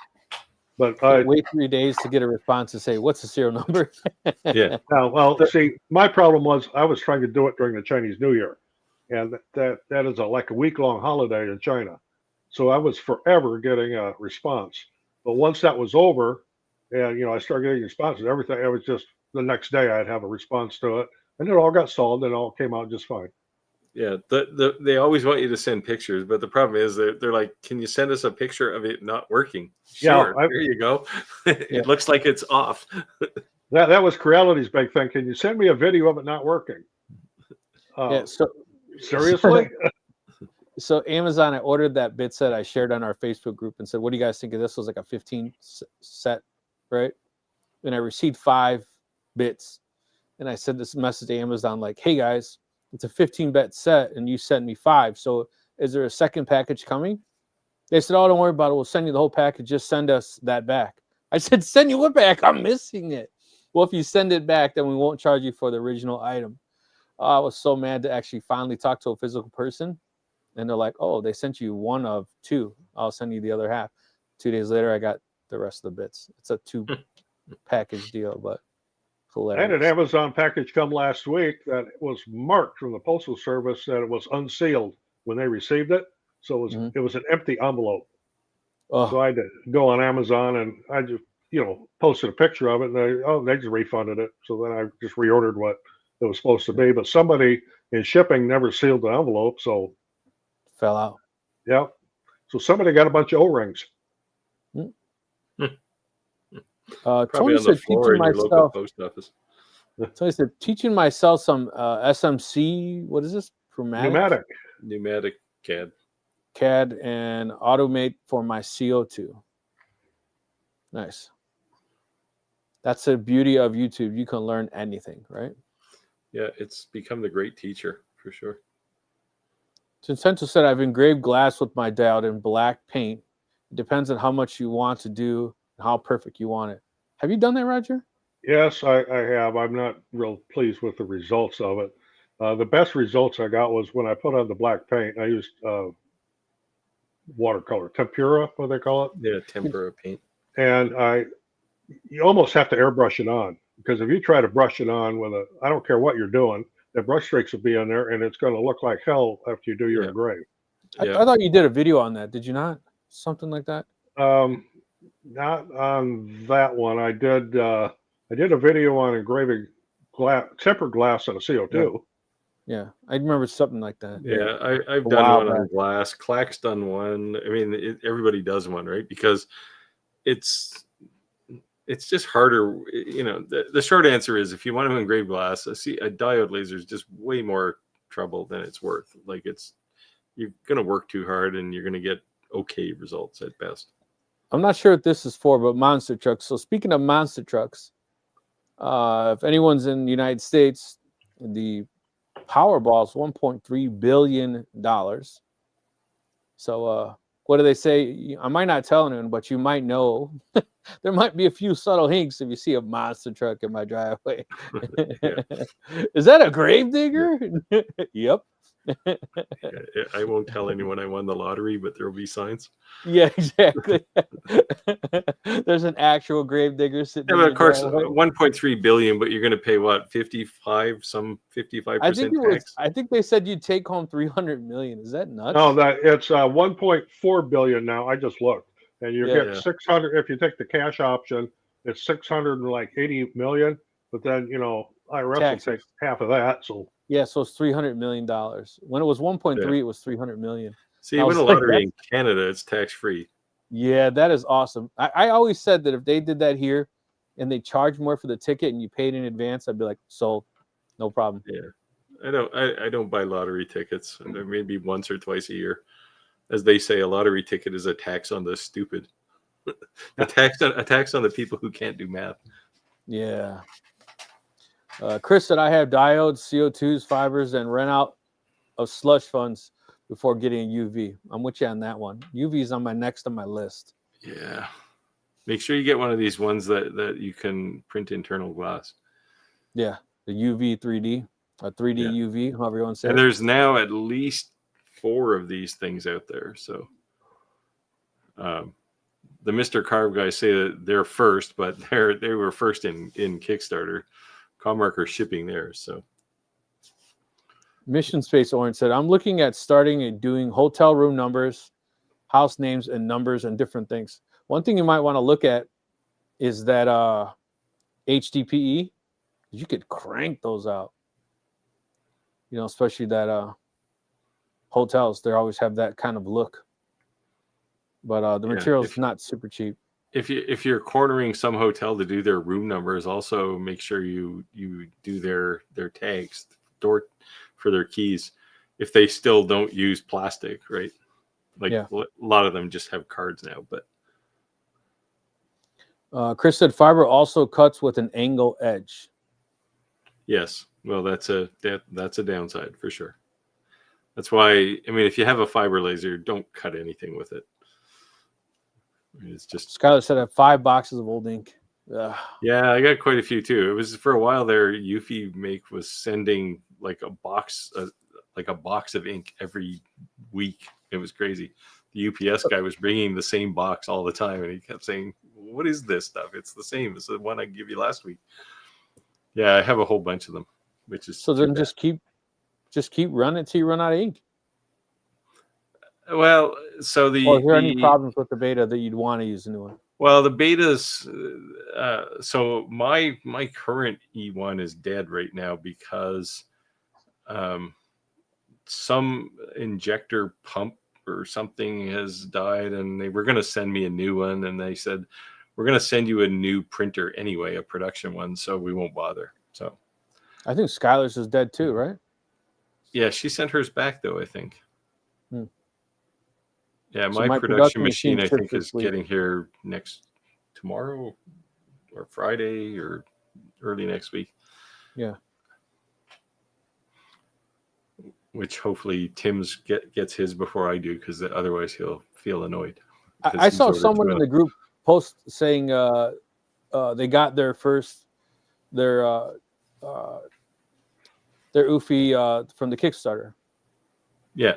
But wait 3 days to get a response to say, what's the serial number? Yeah. See, my problem was I was trying to do it during the Chinese New Year. And that is like a week-long holiday in China. So I was forever getting a response. But once that was over, and I started getting responses, everything, it was just the next day I'd have a response to it. And it all got solved and it all came out just fine. Yeah, they always want you to send pictures, but the problem is they're like, can you send us a picture of it not working? Sure, there you go. It looks like it's off. That was Creality's big thing. Can you send me a video of it not working? Seriously? So Amazon, I ordered that bit set I shared on our Facebook group and said, what do you guys think of this? It was like a 15 set, right? And I received 5 bits. And I sent this message to Amazon like, hey guys, it's a 15-bit set and you sent me 5. So is there a second package coming? They said, oh, don't worry about it. We'll send you the whole package. Just send us that back. I said, send you what back? I'm missing it. Well, if you send it back, then we won't charge you for the original item. I was so mad to actually finally talk to a physical person. And they're like, oh, they sent you 1 of 2. I'll send you the other half. 2 days later, I got the rest of the bits. It's a 2 package deal, but hilarious. I had an Amazon package come last week that was marked from the Postal Service that it was unsealed when they received it. So it was an empty envelope. Oh. So I had to go on Amazon and I just, posted a picture of it and they just refunded it. So then I just reordered what it was supposed to be. But somebody in shipping never sealed the envelope. So fell out. Yeah. So somebody got a bunch of O-rings. Probably Tony on the said floor teaching in your local myself. post office. Tony said teaching myself some SMC. What is this? Pneumatic CAD and automate for my CO2. Nice. That's the beauty of YouTube. You can learn anything, right? Yeah, it's become the great teacher for sure. Cincenzo said, I've engraved glass with my diode in black paint. It depends on how much you want to do and how perfect you want it. Have you done that, Roger? Yes, I have. I'm not real pleased with the results of it. The best results I got was when I put on the black paint. I used watercolor, tempera, what they call it. Yeah, tempera paint. And you almost have to airbrush it on, because if you try to brush it on with I don't care what you're doing, the brush streaks will be in there, and it's going to look like hell after you do your engrave. I thought you did a video on that. Did you not? Something like that? Not on that one. I did a video on engraving tempered glass on a CO2. Yeah, I remember something like that. Yeah, I've done one on glass. Clack's done one. I mean, everybody does one, right? Because it's just harder. You know, the short answer is, if you want to engrave glass, a diode laser is just way more trouble than it's worth. Like, you're going to work too hard, and you're going to get okay results at best. I'm not sure what this is for, but monster trucks. So speaking of monster trucks, if anyone's in the United States, the Powerball is $1.3 billion. So what do they say? I might not tell anyone, but you might know. There might be a few subtle hints if you see a monster truck in my driveway. Is that a gravedigger? Yep. I won't tell anyone I won the lottery, but there will be signs. Yeah, exactly. There's an actual gravedigger sitting. Yeah, but of course, 1.3 billion, but you're going to pay what, 55% tax? I think they said you'd take home 300 million. Is that nuts? No, it's 1.4 billion now. I just looked, and you get 600 if you take the cash option. It's 680 million, but then IRS will take half of that. So yeah, so it's $300 million. When it was 1.3, it was 300 million. See, you win a lottery in Canada, it's tax free. Yeah, that is awesome. I always said that if they did that here and they charged more for the ticket and you paid in advance, I'd be like, sold, no problem. Yeah, I don't buy lottery tickets. Maybe once or twice a year. As they say, a lottery ticket is a tax on the stupid. a tax on the people who can't do math. Yeah. Chris said, I have diodes, CO2s, fibers, and rent out of slush funds before getting a UV. I'm with you on that one. UV is on my next on my list. Yeah. Make sure you get one of these ones that you can print internal glass. Yeah. The UV 3D, a 3D UV, however you want to say it. And there's now at least 4 of these things out there. So the Mr. Carve guys say that they're first, but they were first in Kickstarter. Commarker shipping theirs. So Mission Space Orange said, I'm looking at starting and doing hotel room numbers, house names, and numbers and different things. One thing you might want to look at is that HDPE. You could crank those out. Especially that hotels, they always have that kind of look. But the material is not super cheap. If you're cornering some hotel to do their room numbers, also make sure you do their tags door for their keys. If they still don't use plastic, right? Like a lot of them just have cards now. But Chris said fiber also cuts with an angle edge. Yes, well, that's a downside for sure. That's why, I mean, if you have a fiber laser, don't cut anything with it. It's just. Skylar said I have 5 boxes of old ink. Ugh. Yeah, I got quite a few too. It was for a while there. Eufy Make was sending like a box of ink every week. It was crazy. The UPS guy was bringing the same box all the time, and he kept saying, "What is this stuff? It's the same as the one I gave you last week." Yeah, I have a whole bunch of them, which is so. Then just keep running until you run out of ink. Well, so or are there any problems with the beta that you'd want to use a new one? Well, the betas. So my current E1 is dead right now because some injector pump or something has died, and they were going to send me a new one, and they said, we're going to send you a new printer anyway, a production one, so we won't bother. So I think Skylar's is dead too, right? yeah, she sent hers back though, I think. Hmm. Yeah, So my production machine I ships think this is week. getting here tomorrow or Friday or early next week. Yeah. Which hopefully Tim's gets his before I do, because otherwise he'll feel annoyed. I saw someone in the group post saying they got their first their Oofy from the Kickstarter. Yeah.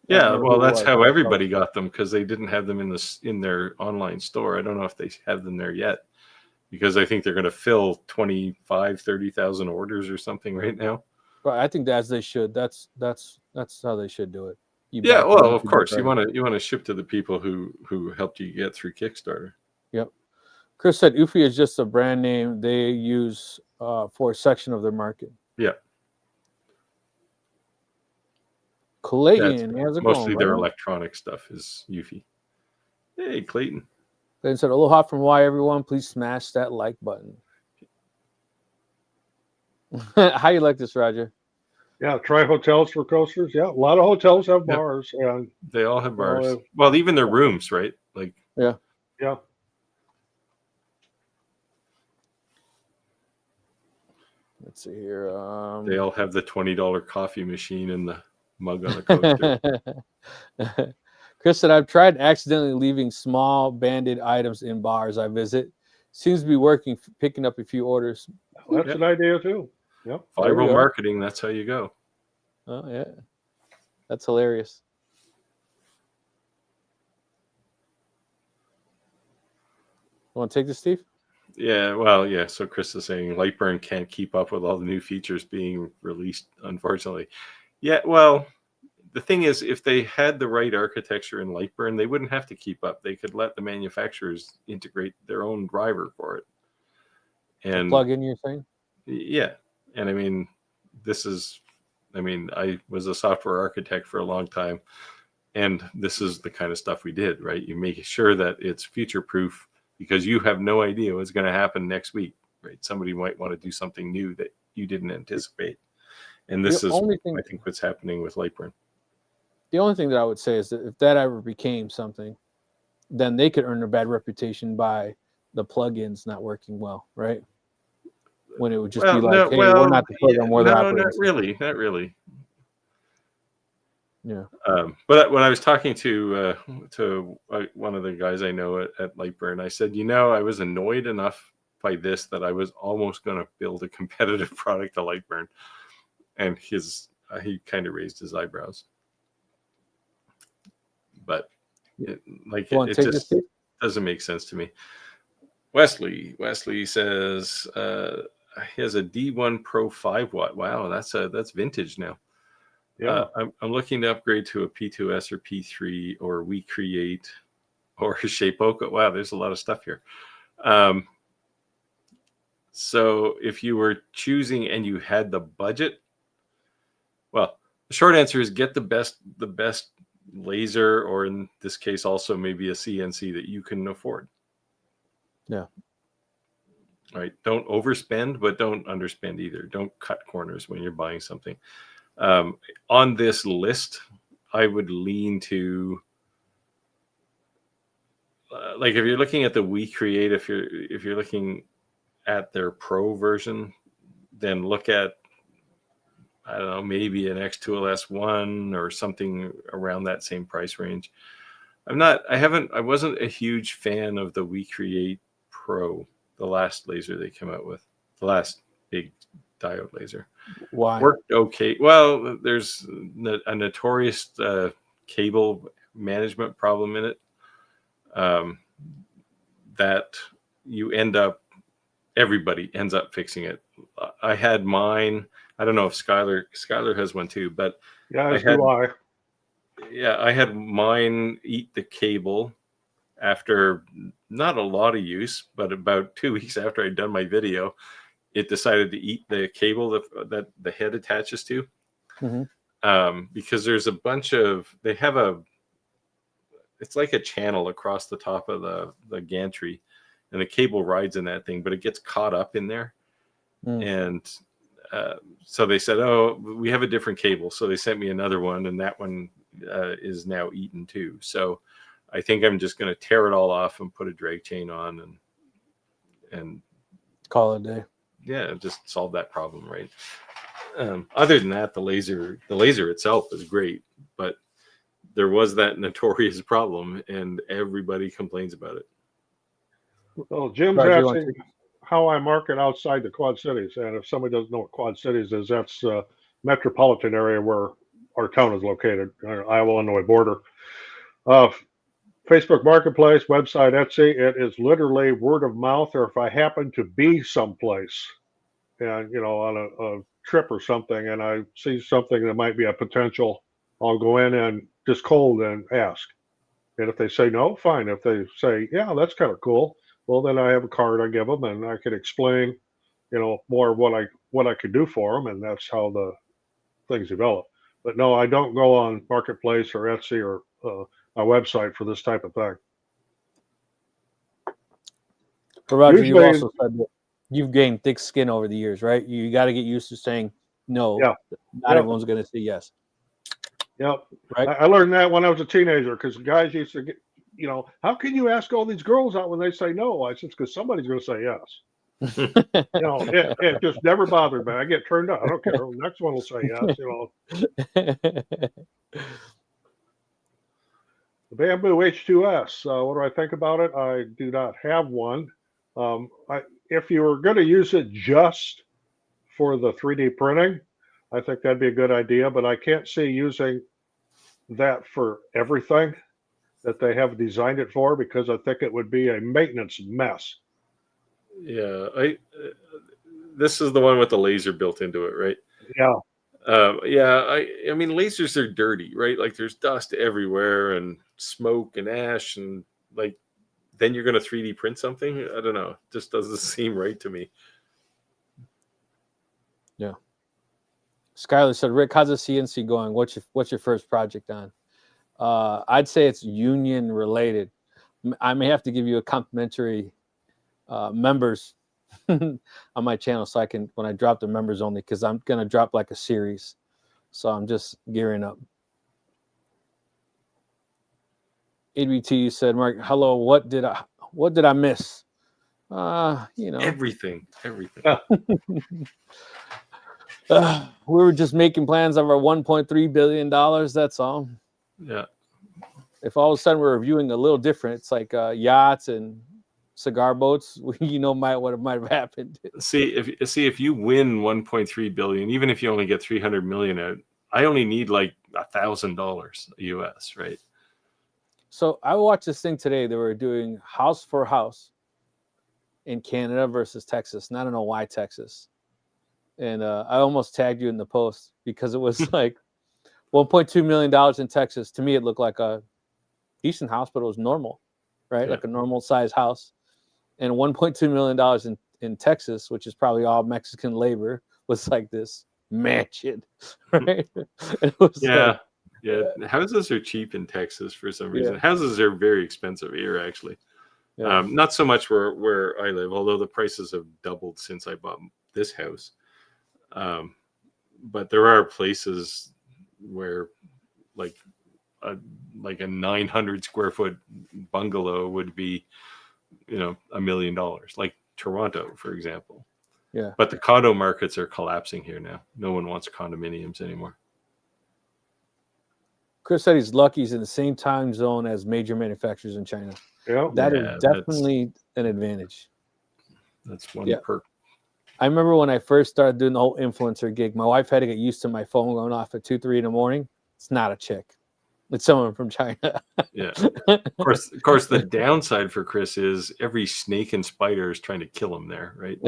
Yeah, well, that's how everybody got them, because they didn't have them in their online store. I don't know if they have them there yet, because I think they're going to fill 30,000 orders or something right now. Right, I think as they should. That's how they should do it. Yeah, well, of course, you want to ship to the people who helped you get through Kickstarter. Yep. Chris said Oofy is just a brand name they use for a section of their market. Yeah. Clayton, how's it mostly going, their brother? electronic stuff is Eufy. Hey, Clayton. Clayton said, "Aloha from Hawaii, everyone. Please smash that like button." How you like this, Roger? Yeah, try hotels for coasters. Yeah, a lot of hotels have bars, and they all have bars. Well, even their rooms, right? Like, yeah. Let's see here. They all have the $20 coffee machine and the mug on the coaster. Chris said, "I've tried accidentally leaving small banded items in bars I visit. Seems to be working, picking up a few orders." That's an idea too. Yep. Viral marketing, that's how you go. Oh, yeah. That's hilarious. Want to take this, Steve? Yeah, well, yeah. So Chris is saying Lightburn can't keep up with all the new features being released, unfortunately. Yeah, well, the thing is, if they had the right architecture in Lightburn, they wouldn't have to keep up. They could let the manufacturers integrate their own driver for it. And plug in, you're saying? Yeah. And I mean, I was a software architect for a long time, and this is the kind of stuff we did, right? You make sure that it's future proof, because you have no idea what's going to happen next week, right? Somebody might want to do something new that you didn't anticipate. And this is, I think, what's happening with Lightburn. The only thing that I would say is that if that ever became something, then they could earn a bad reputation by the plugins not working well, right? When it would just be like, hey, we're not the program, we're the operating system. Not really. Yeah. But when I was talking to one of the guys I know at Lightburn, I said, I was annoyed enough by this that I was almost going to build a competitive product to Lightburn, and he kind of raised his eyebrows. But it just doesn't make sense to me. Wesley says he has a D1 Pro 5-watt. Wow, that's vintage now. Yeah, I'm looking to upgrade to a P2S or P3 or WeCreate or Shapeoko. Wow, there's a lot of stuff here. So if you were choosing and you had the budget, well, the short answer is get the best laser, or in this case also maybe a CNC that you can afford. Yeah. Right. Don't overspend, but don't underspend either. Don't cut corners when you're buying something. On this list, I would lean to like if you're looking at the WeCreate, if you're looking at their Pro version, then look at, I don't know, maybe an X2LS 1 or something around that same price range. I wasn't a huge fan of the WeCreate Pro, the last laser they came out with, the last big diode laser. Why? Worked okay. Well, there's a notorious cable management problem in it that everybody ends up fixing it. I had mine. I don't know if Skylar has one too, but I had mine eat the cable after not a lot of use, but about 2 weeks after I'd done my video, it decided to eat the cable that the head attaches to. Mm-hmm. Because there's a bunch of, they have it's like a channel across the top of the gantry, and the cable rides in that thing, but it gets caught up in there. And so they said, oh, we have a different cable. So they sent me another one, and that one is now eaten too. So I think I'm just going to tear it all off and put a drag chain on and call it a day. Yeah, just solve that problem, right? Other than that, the laser itself is great, but there was that notorious problem, and everybody complains about it. Well, Jim's asking how I market outside the Quad Cities, and if somebody doesn't know what Quad Cities is, that's a metropolitan area where our town is located, Iowa-Illinois border. Facebook Marketplace, website, Etsy, it is literally word of mouth, or if I happen to be someplace and, you know, on a trip or something, and I see something that might be a potential, I'll go in and just cold and ask. And if they say no, fine. If they say, yeah, that's kind of cool, well, then I have a card I give them, and I can explain, you know, more what I could do for them, and that's how the things develop. But no, I don't go on Marketplace or Etsy or a website for this type of thing. But Roger, you also said that you've gained thick skin over the years, right? You got to get used to saying no. Yeah. Not everyone's going to say yes. Yep. Right. I learned that when I was a teenager, because guys used to get, you know, how can you ask all these girls out when they say no? I said, because somebody's going to say yes. You know, it just never bothered me. I get turned on. I don't care. The next one will say yes, you know. The Bamboo H2S, what do I think about it? I do not have one. If you were going to use it just for the 3D printing, I think that'd be a good idea, but I can't see using that for everything that they have designed it for, because I think it would be a maintenance mess. Yeah, this is the one with the laser built into it, right? Yeah. I mean, lasers are dirty, right? Like there's dust everywhere and smoke and ash, and like then you're going to 3D print something. I don't know. It just doesn't seem right to me. Yeah. Skylar said, Rick, how's the CNC going? What's your first project on? I'd say it's union related. I may have to give you a complimentary members on my channel, so I can, when I drop the members only, because I'm gonna drop like a series, so I'm just gearing up. Ep82 said, Mark, hello, what did I miss? You know, everything. We were just making plans of our $1.3 billion. That's all. Yeah. If all of a sudden we're reviewing a little different, it's like yachts and cigar boats, you know, what might have happened. See if you win 1.3 billion, even if you only get 300 million out, I only need like $1,000 US, right? So I watched this thing today. They were doing house for house in Canada versus Texas, and I don't know why Texas. And I almost tagged you in the post because it was like $1.2 million in Texas. To me, it looked like a decent house, but it was normal, right? Yeah. Like a normal size house. And $1.2 million in Texas, which is probably all Mexican labor, was like this mansion, right? It was yeah. Houses are cheap in Texas for some reason. Yeah. Houses are very expensive here, actually. Yeah. Not so much where I live, although the prices have doubled since I bought this house. But there are places where like a 900 square foot bungalow would be, you know, $1 million, like Toronto, for example. Yeah. But the condo markets are collapsing here now. No one wants condominiums anymore. Chris said he's lucky he's in the same time zone as major manufacturers in China. Yeah. That is definitely an advantage. That's one perk. I remember when I first started doing the whole influencer gig, my wife had to get used to my phone going off at 2, 3 in the morning. It's not a chick. It's someone from China. Yeah. Of course, the downside for Chris is every snake and spider is trying to kill him there, right?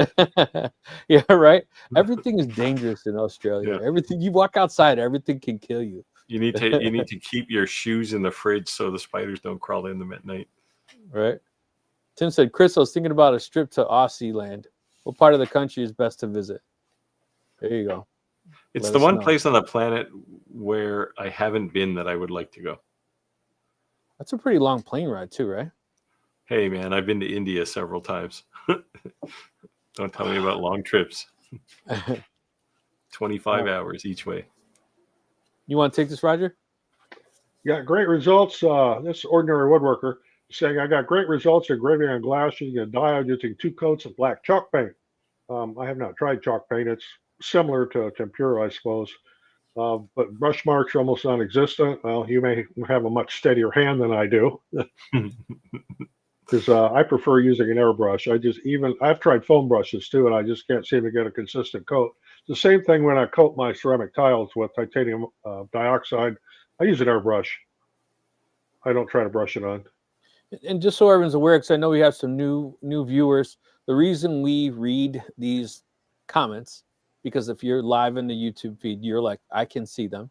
Yeah, right. Everything is dangerous in Australia. Yeah. Everything you walk outside, everything can kill you. You need to keep your shoes in the fridge so the spiders don't crawl in them at night. Right. Tim said, Chris, I was thinking about a trip to Aussie land. What part of the country is best to visit? There you go. It's the one place on the planet where I haven't been that I would like to go. That's a pretty long plane ride too, right? Hey, man, I've been to India several times. Don't tell me about long trips. 25 hours each way. You want to take this, Roger? Yeah, great results. This ordinary woodworker saying I got great results engraving on glass using a diode using 2 coats of black chalk paint. I have not tried chalk paint. It's similar to tempera, I suppose. But brush marks are almost non-existent. Well, you may have a much steadier hand than I do. Because I prefer using an airbrush. I've tried foam brushes too, and I just can't seem to get a consistent coat. The same thing when I coat my ceramic tiles with titanium dioxide. I use an airbrush. I don't try to brush it on. And just so everyone's aware, because I know we have some new viewers, the reason we read these comments, because if you're live in the YouTube feed, you're like, I can see them.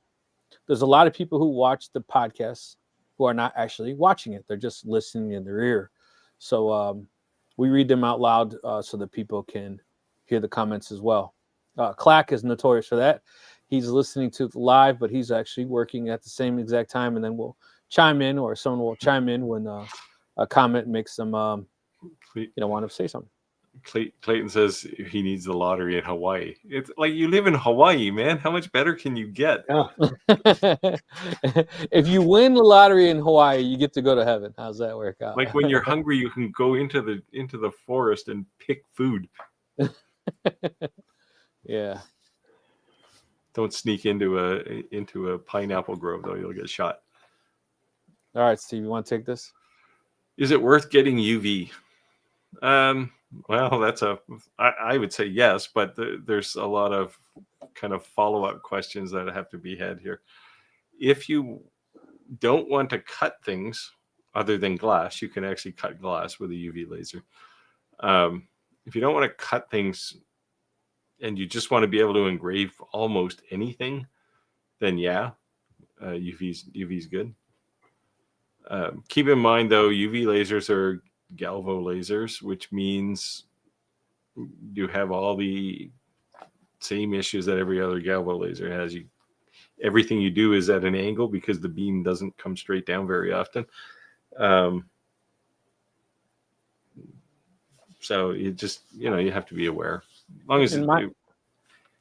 There's a lot of people who watch the podcast who are not actually watching it. They're just listening in their ear. So we read them out loud so that people can hear the comments as well. Clack is notorious for that. He's listening to live, but he's actually working at the same exact time, and then we'll chime in, or someone will chime in when a comment makes them want to say something. Clayton says he needs the lottery in Hawaii. It's like, you live in Hawaii, man. How much better can you get? Yeah. If you win the lottery in Hawaii, you get to go to heaven. How's that work out? Like, when you're hungry, you can go into the forest and pick food. Yeah. Don't sneak into a pineapple grove, though. You'll get shot. All right, Steve, you want to take this? Is it worth getting UV? Well, I would say yes, but there's a lot of kind of follow-up questions that have to be had here. If you don't want to cut things other than glass, you can actually cut glass with a UV laser. If you don't want to cut things and you just want to be able to engrave almost anything, then yeah, UV's good. Keep in mind, though, UV lasers are galvo lasers, which means you have all the same issues that every other galvo laser has. Everything you do is at an angle because the beam doesn't come straight down very often. So you just, you have to be aware. As long as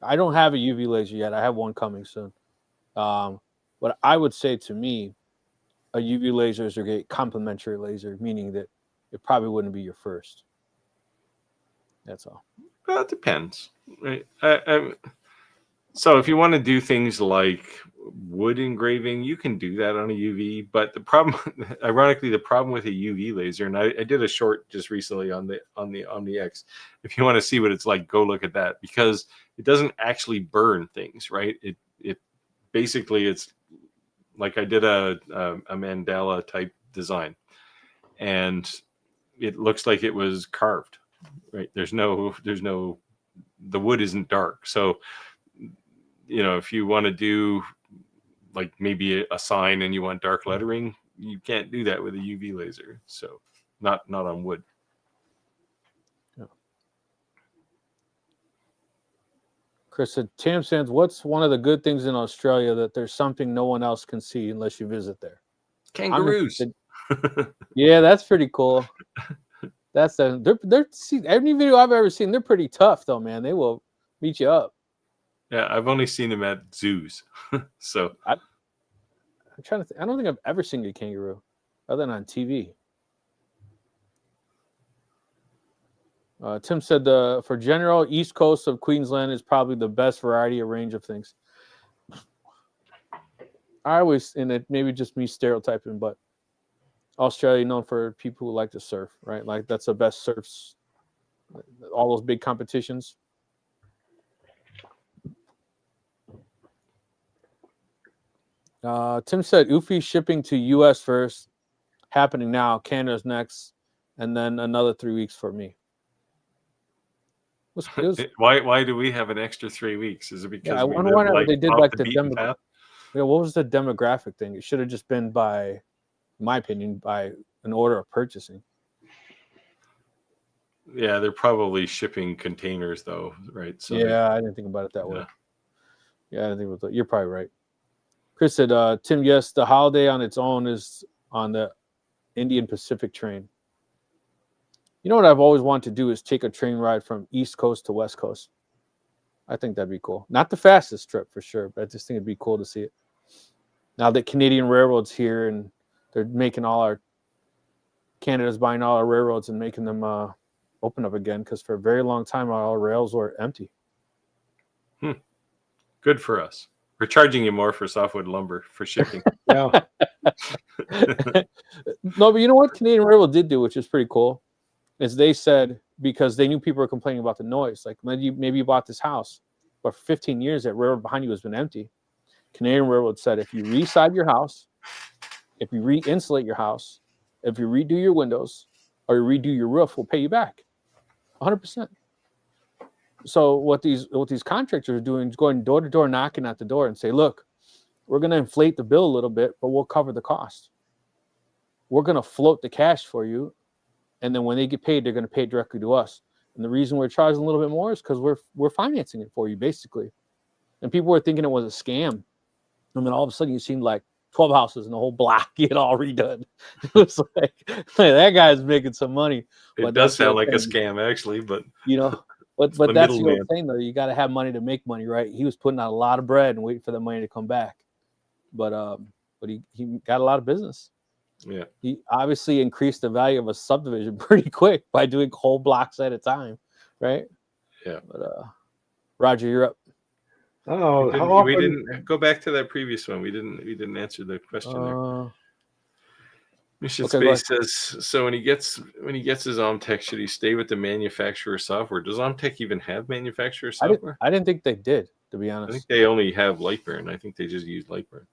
I don't have a UV laser yet. I have one coming soon. But I would say, to me, a UV laser is a great complementary laser, meaning that it probably wouldn't be your first. That's all. Well, it depends, right? So if you want to do things like wood engraving, you can do that on a UV. But the problem, ironically, the problem with a UV laser, and I did a short just recently on the OmniX. If you want to see what it's like, go look at that, because it doesn't actually burn things, right? It basically, it's like, I did a mandala type design, and it looks like it was carved, right? The wood isn't dark. So, if you want to do like maybe a sign and you want dark lettering, you can't do that with a UV laser. So not on wood. Yeah. Chris said, Tam Sands, what's one of the good things in Australia that there's something no one else can see unless you visit there? Kangaroos. Yeah, that's pretty cool. They're see, every video I've ever seen, they're pretty tough though, man. They will beat you up. Yeah, I've only seen them at zoos. So I'm trying to think. I don't think I've ever seen a kangaroo other than on TV. Tim said for general, east coast of Queensland is probably the best variety of range of things. I always, and it maybe just me stereotyping, but Australia known for people who like to surf, right? Like, that's the best surfs. All those big competitions. Tim said Ufi shipping to US first, happening now. Canada's next, and then another 3 weeks for me. Why do we have an extra 3 weeks? Is it because I wonder why they did like the demographic? Yeah, what was the demographic thing? It should have just been by, in my opinion, by an order of purchasing. Yeah, they're probably shipping containers though, right? So yeah, I didn't think about it that way. Yeah, I didn't think about that. You're probably right. Chris said, Tim, yes, the holiday on its own is on the Indian Pacific train. You know what I've always wanted to do is take a train ride from East Coast to West Coast. I think that'd be cool. Not the fastest trip for sure, but I just think it'd be cool to see it. Now that Canadian Railroad's here and they're making Canada's buying all our railroads and making them open up again, because for a very long time all our rails were empty. Good for us. We're charging you more for softwood lumber for shipping. Yeah. No, but you know what Canadian Railroad did do, which is pretty cool, is they said, because they knew people were complaining about the noise, like maybe you bought this house, but for 15 years that railroad behind you has been empty. Canadian Railroad said, if you re-side your house, if you re-insulate your house, if you redo your windows, or you redo your roof, we'll pay you back 100%. So what these contractors are doing is going door to door, knocking at the door and say, look, we're going to inflate the bill a little bit, but we'll cover the cost. We're going to float the cash for you. And then when they get paid, they're going to pay it directly to us. And the reason we're charging a little bit more is because we're financing it for you, basically. And people were thinking it was a scam. And then all of a sudden you seen like 12 houses in the whole block get all redone. It was like that guy's making some money. It does sound like a scam, actually, but you know, but that's what I'm saying though. You got to have money to make money, right? He was putting out a lot of bread and waiting for the money to come back. But he got a lot of business. Yeah. He obviously increased the value of a subdivision pretty quick by doing whole blocks at a time, right? Yeah. But Roger, you're up. Oh, we didn't go back to that previous one. We didn't answer the question there. Mission Space says, so when he gets his Omtech, should he stay with the manufacturer software? Does Omtech even have manufacturer software? I didn't think they did, to be honest. I think they only have Lightburn. I think they just use Lightburn.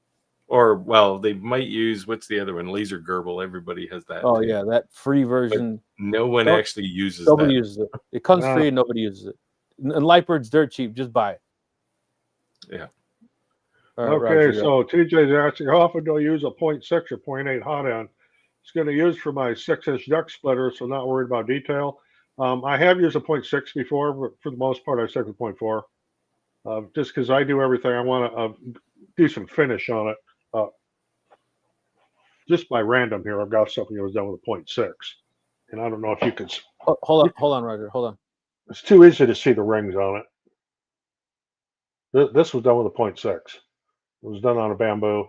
Or, well, they might use, what's the other one? Laser Gerbil. Everybody has that. Oh, yeah, that free version. But no one actually uses Nobody uses it. It comes free and nobody uses it. And Lightbird's dirt cheap. Just buy it. Yeah. Right, okay, Roger, so TJ's asking, how often do I use a 0.6 or 0.8 hot end? It's going to use for my 6-inch duct splitter, so not worried about detail. I have used a 0.6 before, but for the most part, I stick with 0.4. Just because I do everything, I want a decent finish on it. Just by random here, I've got something that was done with a 0.6, and I don't know if you could. Hold on, Roger. Hold on. It's too easy to see the rings on it. This was done with a 0.6. It was done on a bamboo,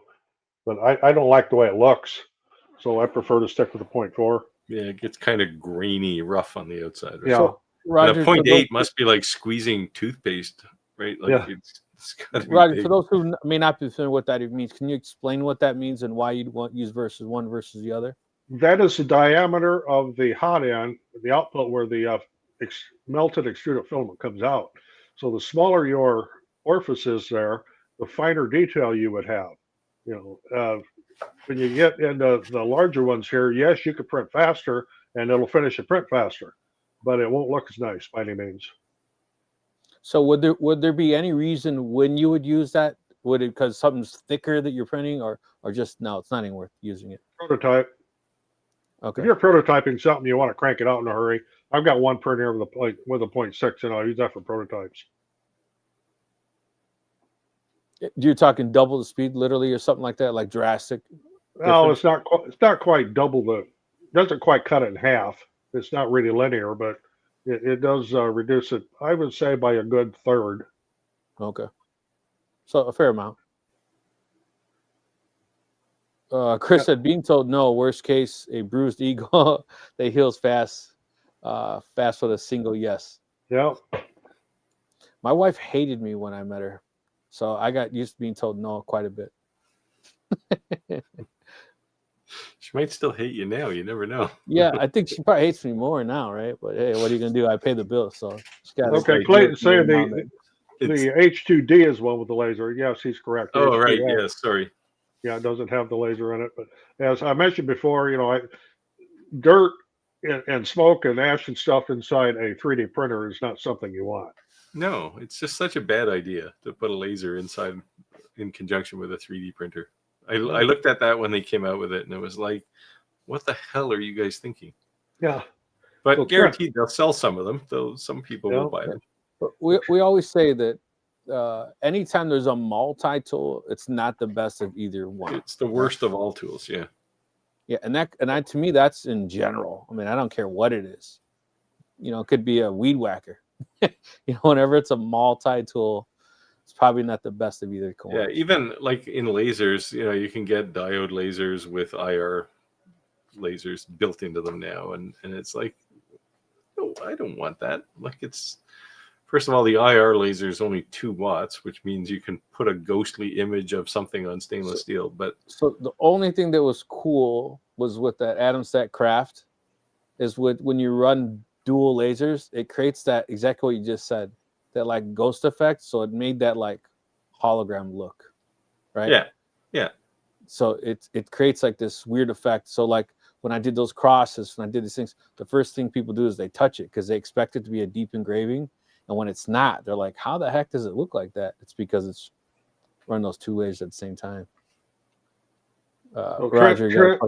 but I don't like the way it looks, so I prefer to stick with a 0.4. Yeah, it gets kind of grainy, rough on the outside. Yeah. So, Roger, a 0.8 must be like squeezing toothpaste, right? Like yeah. It's gotta be Roger, big. for those who may not be familiar with what that means, can you explain what that means and why you'd want to use one versus the other? That is the diameter of the hot end, the output where the melted extruded filament comes out. So the smaller your orifice is there, the finer detail you would have. You know, when you get into the larger ones here, yes, you could print faster and it'll finish the print faster, but it won't look as nice by any means. So would there be any reason when you would use that? Would it because something's thicker that you're printing, or just no, it's not even worth using it? Prototype. Okay. If you're prototyping something, you want to crank it out in a hurry. I've got one printer with a 0.6, and I'll use that for prototypes. You're talking double the speed, literally, or something like that, like drastic? No, it's not quite double the. Doesn't quite cut it in half. It's not really linear, but it does reduce it. I would say by a good third. Okay, so a fair amount. Chris said, being told no, worst case, a bruised ego that heals fast with a single yes. Yeah. My wife hated me when I met her, so I got used to being told no quite a bit. She might still hate you now. You never know. Yeah, I think she probably hates me more now, right? But hey, what are you gonna do? I pay the bill, so she got. Okay, Clayton saying the H2D is one with the laser. Yes, he's correct. Oh, right. Yeah, sorry. Yeah, it doesn't have the laser in it, but as I mentioned before, you know, dirt and smoke and ash and stuff inside a 3D printer is not something you want. No, it's just such a bad idea to put a laser inside in conjunction with a 3D printer. I looked at that when they came out with it, and it was like, what the hell are you guys thinking? Yeah. But well, guaranteed they'll sell some of them, though some people will buy them. But we always say that anytime there's a multi-tool, it's not the best of either one. It's the worst of all tools, yeah. Yeah, and to me, that's in general. I mean, I don't care what it is. You know, it could be a weed whacker. You know, whenever it's a multi-tool, it's probably not the best of either coins. Yeah, even like in lasers, you know, you can get diode lasers with IR lasers built into them now, and it's like, no, I don't want that. Like, it's, first of all, the IR laser is only 2 watts, which means you can put a ghostly image of something on stainless steel. But so the only thing that was cool was with that Adamstack Craft is when you run dual lasers, it creates that exactly what you just said, that like ghost effect. So it made that like hologram look, right? Yeah. So it creates like this weird effect. So like when I did those crosses, when I did these things, the first thing people do is they touch it because they expect it to be a deep engraving. And when it's not, they're like, how the heck does it look like that? It's because it's running those 2 lasers at the same time. Roger,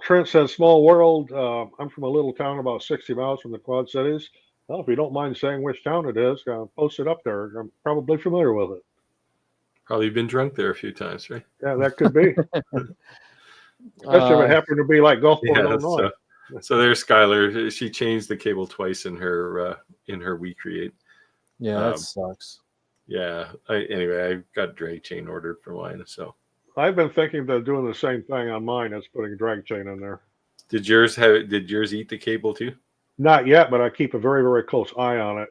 Trent says, small world. I'm from a little town about 60 miles from the Quad Cities. Well, if you don't mind saying which town it is, post it up there. I'm probably familiar with it. Probably been drunk there a few times, right? Yeah, that could be. Especially if it happened to be like Gulfport, Illinois. So there's Skylar. She changed the cable twice in her WeCreate. Yeah, that sucks. Yeah. Anyway, I got drag chain ordered for mine. So I've been thinking of doing the same thing on mine as putting drag chain in there. Did yours eat the cable too? Not yet, but I keep a very, very close eye on it.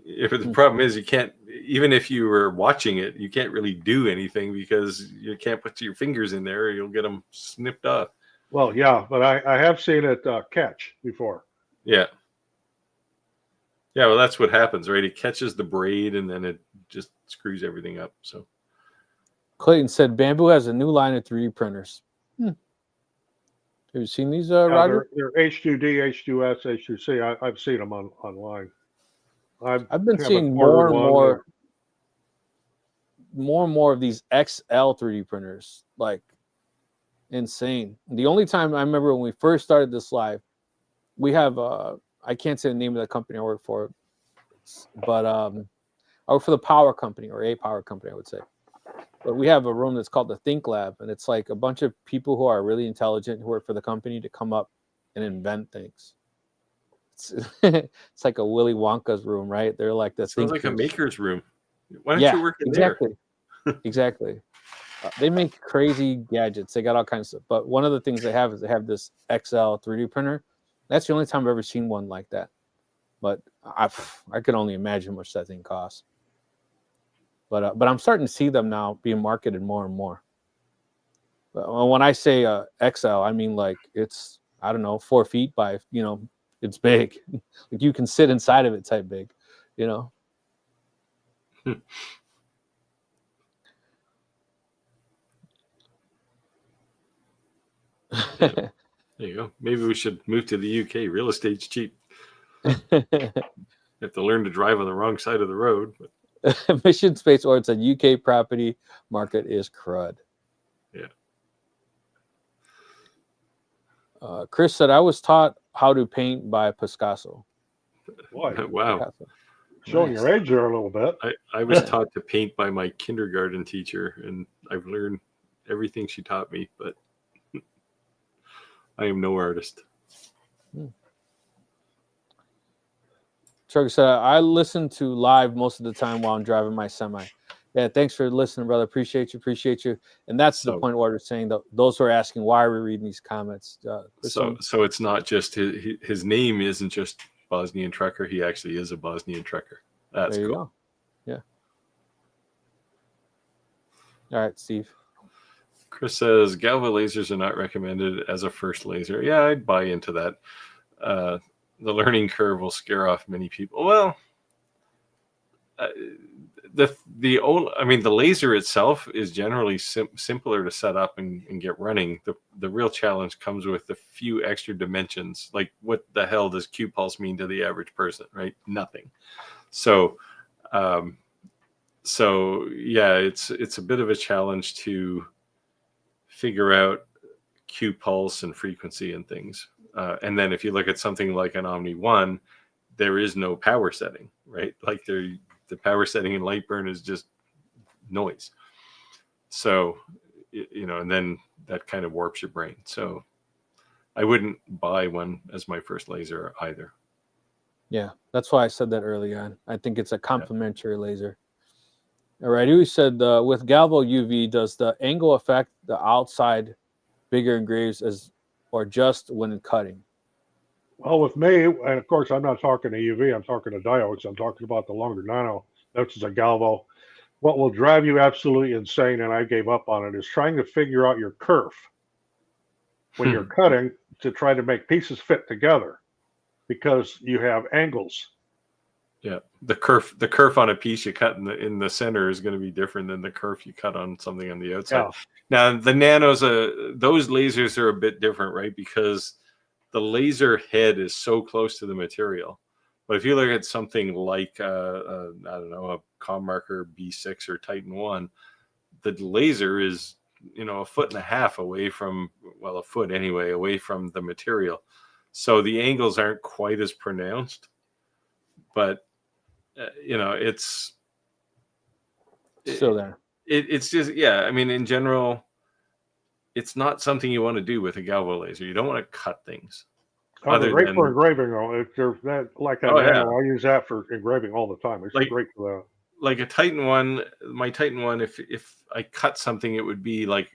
If the problem is you can't, even if you were watching it, you can't really do anything because you can't put your fingers in there or you'll get them snipped off. Well, yeah, but I have seen it catch before. Yeah. Yeah, well, that's what happens, right? It catches the braid and then it just screws everything up. So Clayton said Bamboo has a new line of 3D printers. Have you seen these, Roger? They're H2D, H2S, H2C. I've seen them online. I've been seeing more and more of these XL 3D printers, like insane. The only time I remember when we first started this live, we have I can't say the name of the company I work for, but I work for the power company, or a power company, I would say. But we have a room that's called the Think Lab, and it's like a bunch of people who are really intelligent who work for the company to come up and invent things. It's like a Willy Wonka's room, right? They're like the sounds like a maker's room. Why don't you work in there? Exactly. They make crazy gadgets. They got all kinds of stuff. But one of the things they have is they have this XL 3D printer. That's the only time I've ever seen one like that. But I can only imagine how much that thing costs. But I'm starting to see them now being marketed more and more. When I say XL, I mean like it's, I don't know, 4 feet by, it's big. Like you can sit inside of it type big, There you go. Maybe we should move to the UK. Real estate's cheap. You have to learn to drive on the wrong side of the road. But... Mission Space Or it's a UK property market is crud. Yeah. Chris said, I was taught how to paint by Picasso. Boy, wow. Picasso. Showing your age there a little bit. I was taught to paint by my kindergarten teacher, and I've learned everything she taught me, but I am no artist. Chuck said, I listen to live most of the time while I'm driving my semi. Yeah, thanks for listening, brother. Appreciate you. And that's the point where we're saying that those who are asking why are we reading these comments. So it's not just his name isn't just Bosnian Trucker. He actually is a Bosnian Trucker. That's there you cool. Go. Yeah. All right, Steve. Chris says galvo lasers are not recommended as a first laser. Yeah, I'd buy into that. The learning curve will scare off many people. Well, the laser itself is generally simpler to set up and get running. The real challenge comes with a few extra dimensions. Like, what the hell does Q pulse mean to the average person, right? Nothing. So yeah, it's a bit of a challenge to figure out Q pulse and frequency and things. And then if you look at something like an Omni 1, there is no power setting, right? Like the power setting in Lightburn is just noise. So and then that kind of warps your brain. So I wouldn't buy one as my first laser either. Yeah, that's why I said that early on. I think it's a complementary laser. All right, who said with galvo UV, does the angle affect the outside bigger engraves or just when cutting? Well, with me, and of course, I'm not talking to UV. I'm talking to diodes. I'm talking about the longer nano. That's a galvo. What will drive you absolutely insane, and I gave up on it, is trying to figure out your kerf when you're cutting to try to make pieces fit together, because you have angles. Yeah, the kerf on a piece you cut in the center is going to be different than the kerf you cut on something on the outside. Yeah. Now the nanos, those lasers are a bit different, right? Because the laser head is so close to the material. But if you look at something like I don't know, a Com Marker B6 or Titan 1, the laser is a foot and a half away from, well, a foot anyway, away from the material. So the angles aren't quite as pronounced, but it's still there. It's just, yeah. I mean, in general, it's not something you want to do with a galvo laser. You don't want to cut things. Oh, they're great for engraving, though. If there's that, like that nano, I use that for engraving all the time. It's great for that. Like a Titan 1, my Titan 1, if I cut something, it would be like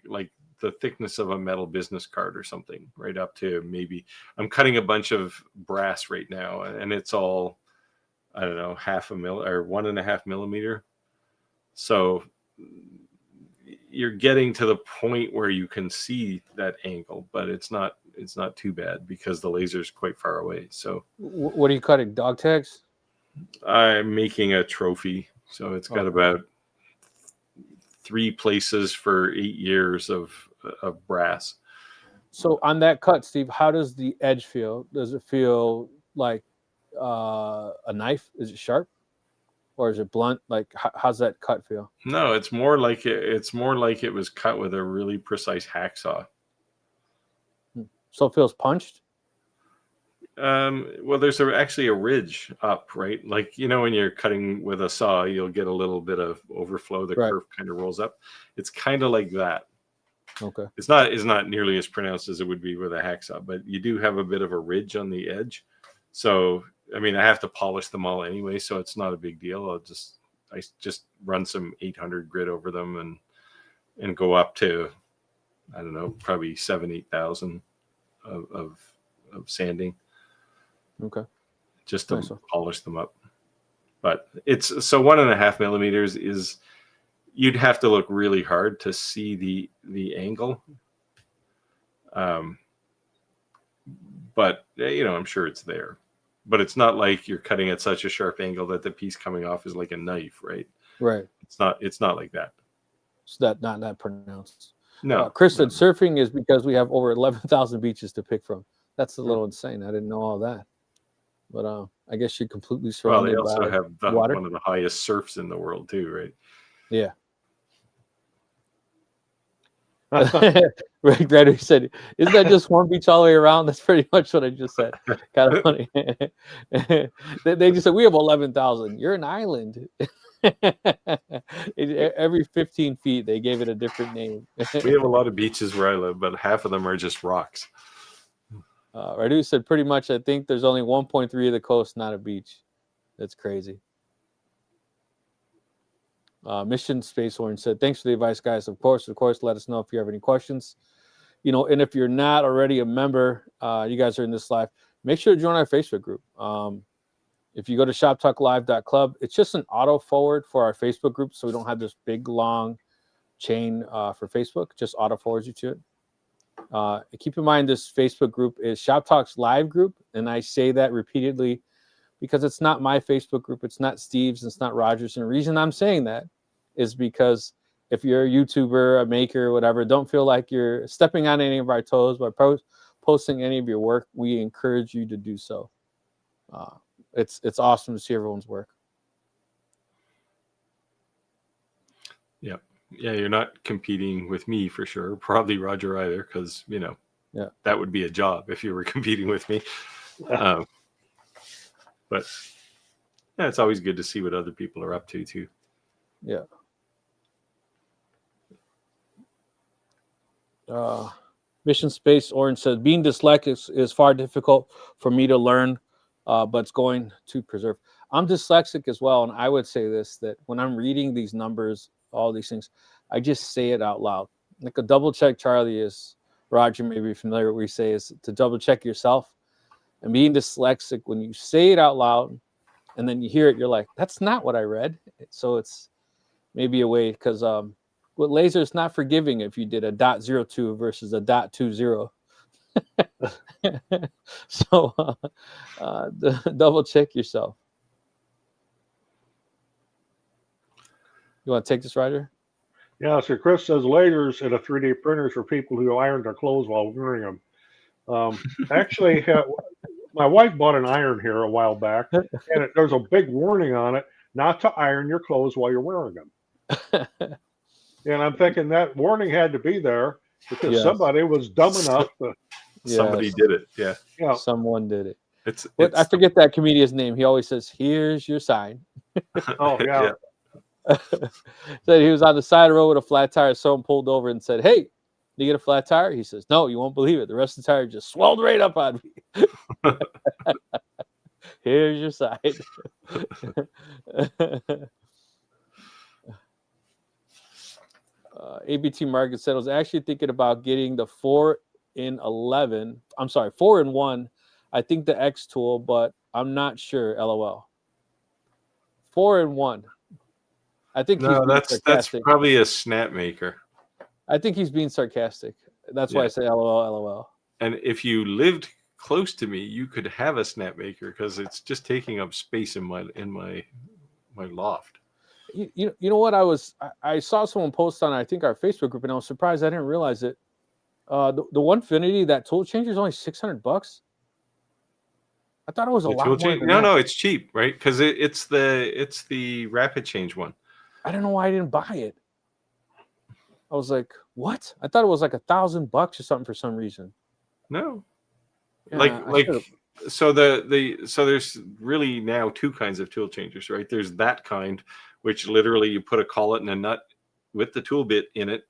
the thickness of a metal business card or something, right up to maybe, I'm cutting a bunch of brass right now, and it's all, I don't know, 1.5 millimeter. So you're getting to the point where you can see that angle, but it's not too bad because the laser's quite far away. So what are you cutting? Dog tags? I'm making a trophy. So it's got about 3 places for 8 years of brass. So on that cut, Steve, how does the edge feel? Does it feel like a knife? Is it sharp, or is it blunt? Like how's that cut feel? No, it's more like it was cut with a really precise hacksaw. So it feels punched? Well, there's actually a ridge up, right? Like, when you're cutting with a saw, you'll get a little bit of overflow. The kerf kind of rolls up. It's kind of like that. Okay. It's not nearly as pronounced as it would be with a hacksaw, but you do have a bit of a ridge on the edge. So, I mean, I have to polish them all anyway, so it's not a big deal. I just run some 800 grit over them and go up to, I don't know, probably 7,000-8,000 of sanding. Okay. Just to polish them up. But it's so 1.5 millimeters is, you'd have to look really hard to see the angle. But I'm sure it's there. But it's not like you're cutting at such a sharp angle that the piece coming off is like a knife, right? Right. It's not like that. It's not that pronounced. No. Chris said surfing is because we have over 11,000 beaches to pick from. That's a little insane. I didn't know all that. But I guess you're completely surrounded by water. Well, they also have one of the highest surfs in the world too, right? Yeah. Rick Redder said, "Isn't that just one beach all the way around?" That's pretty much what I just said. Kind of funny. They just said we have 11,000. You're an island. Every 15 feet, they gave it a different name. We have a lot of beaches where I live, but half of them are just rocks. Radu said, pretty much, I think there's only 1.3 of the coast, not a beach. That's crazy. Mission Space Orange said, thanks for the advice, guys. Of course, let us know if you have any questions. And if you're not already a member, you guys are in this live, make sure to join our Facebook group. If you go to shoptalklive.club, it's just an auto forward for our Facebook group, so we don't have this big, long chain for Facebook. Just auto forwards you to it. Keep in mind, this Facebook group is Shop Talk's live group, and I say that repeatedly because it's not my Facebook group. It's not Steve's. It's not Roger's. And the reason I'm saying that is because if you're a YouTuber, a maker, whatever, don't feel like you're stepping on any of our toes by posting any of your work. We encourage you to do so. It's awesome to see everyone's work. Yeah. Yeah, you're not competing with me for sure. Probably Roger either, because that would be a job if you were competing with me. But yeah, it's always good to see what other people are up to too. Yeah. Mission Space Orange says, being dyslexic is far difficult for me to learn, but it's going to preserve. I'm dyslexic as well, and I would say this, that when I'm reading these numbers, all these things, I just say it out loud. Like a double check, Charlie, is, Roger may be familiar with what we say, is to double check yourself. And being dyslexic, when you say it out loud and then you hear it, you're like, that's not what I read. So it's maybe a way, because with laser, it's not forgiving if you did a .02 versus a .20. So double check yourself. You want to take this, Roger? Yeah, so Chris says lasers and a 3D printers for people who iron their clothes while wearing them. Actually, my wife bought an iron here a while back, and there's a big warning on it not to iron your clothes while you're wearing them. And I'm thinking that warning had to be there because somebody was dumb enough to. Somebody did it. Yeah. Yeah. Someone did it. It's I forget that comedian's name. He always says, "Here's your sign." Oh, yeah. So he was on the side of the road with a flat tire. Someone pulled over and said, "Hey, you get a flat tire?" He says, "No, you won't believe it. The rest of the tire just swelled right up on me." Here's your sign. ABT Market said, I was actually thinking about getting the 4-in-11. I'm sorry, 4-in-1. I think the X tool, but I'm not sure. LOL. 4-in-1. I think no, that's probably a snap maker. I think he's being sarcastic. That's why I say LOL. And if you lived close to me, you could have a snap maker because it's just taking up space in my loft. You know what? I saw someone post on, I think, our Facebook group, and I was surprised I didn't realize it. The Onefinity, that tool changer, is only $600. I thought it was a lot more than that. No, it's cheap, right? Because it's the rapid change one. I don't know why I didn't buy it. I was like, what? I thought it was like $1,000 or something for some reason. No, yeah, so there's really now two kinds of tool changers, right? There's that kind, which literally you put a collet and a nut with the tool bit in it,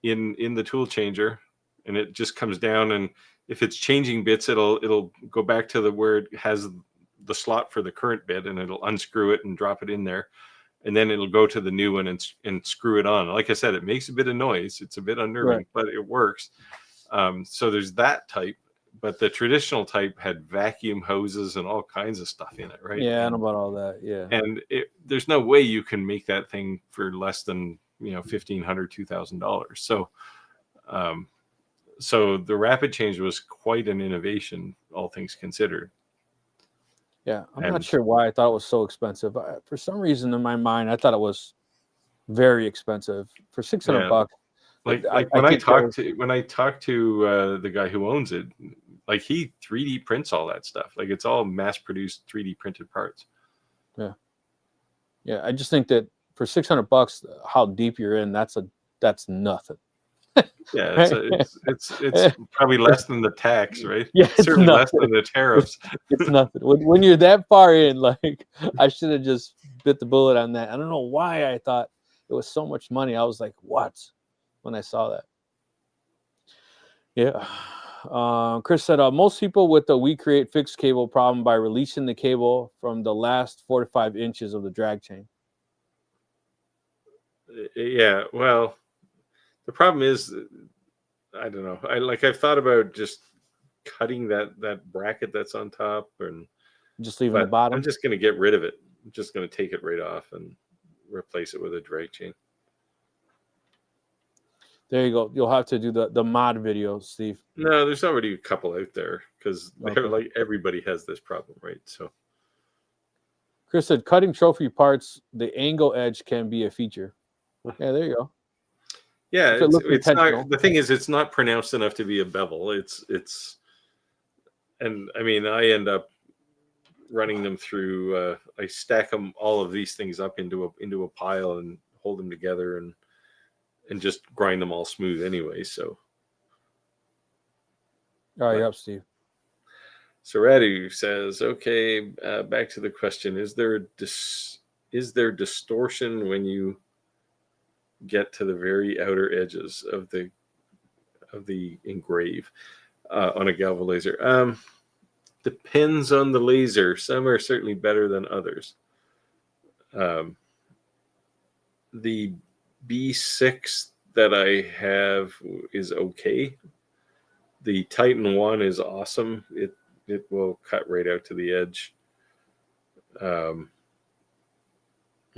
in the tool changer, and it just comes down, and if it's changing bits, it'll go back to where it has the slot for the current bit, and it'll unscrew it and drop it in there, and then it'll go to the new one and screw it on. Like I said, it makes a bit of noise. It's a bit unnerving, but it works. So there's that type, but the traditional type had vacuum hoses and all kinds of stuff in it, right? Yeah, I know about all that. Yeah, and there's no way you can make that thing for less than $1,500, $2,000. So the rapid change was quite an innovation, all things considered. Yeah, I'm not sure why I thought it was so expensive. For some reason in my mind, I thought it was very expensive for $600. Like when I talk to the guy who owns it, like he 3D prints all that stuff. Like it's all mass produced 3D printed parts. Yeah. I just think that for $600, how deep you're in, that's nothing. Yeah, it's probably less than the tax, right? Yeah, it's certainly less than the tariffs. It's nothing. When you're that far in, like I should have just bit the bullet on that. I don't know why I thought it was so much money. I was like, what? When I saw that. Yeah. Chris said, most people with the We Create fixed cable problem by releasing the cable from the last 4 to 5 inches of the drag chain. Yeah, well, the problem is, I don't know. I've thought about just cutting that bracket that's on top and just leaving the bottom. I'm just going to get rid of it. I'm just going to take it right off and replace it with a drag chain. There you go. You'll have to do the mod video, Steve. No, there's already a couple out there because they're like everybody has this problem, right? So Chris said, cutting trophy parts, the angle edge can be a feature. Yeah, there you go. Yeah, it's not. The thing is, it's not pronounced enough to be a bevel. And I mean, I end up running them through. I stack all of these things up into a pile and hold them together and just grind them all smooth anyway. So, all right, you're up, Steve. So Radu says, okay, back to the question: is there distortion when you get to the very outer edges of the engrave on a galvo laser. Depends on the laser. Some are certainly better than others. The B6 that I have is okay. The Titan 1 is awesome. It will cut right out to the edge.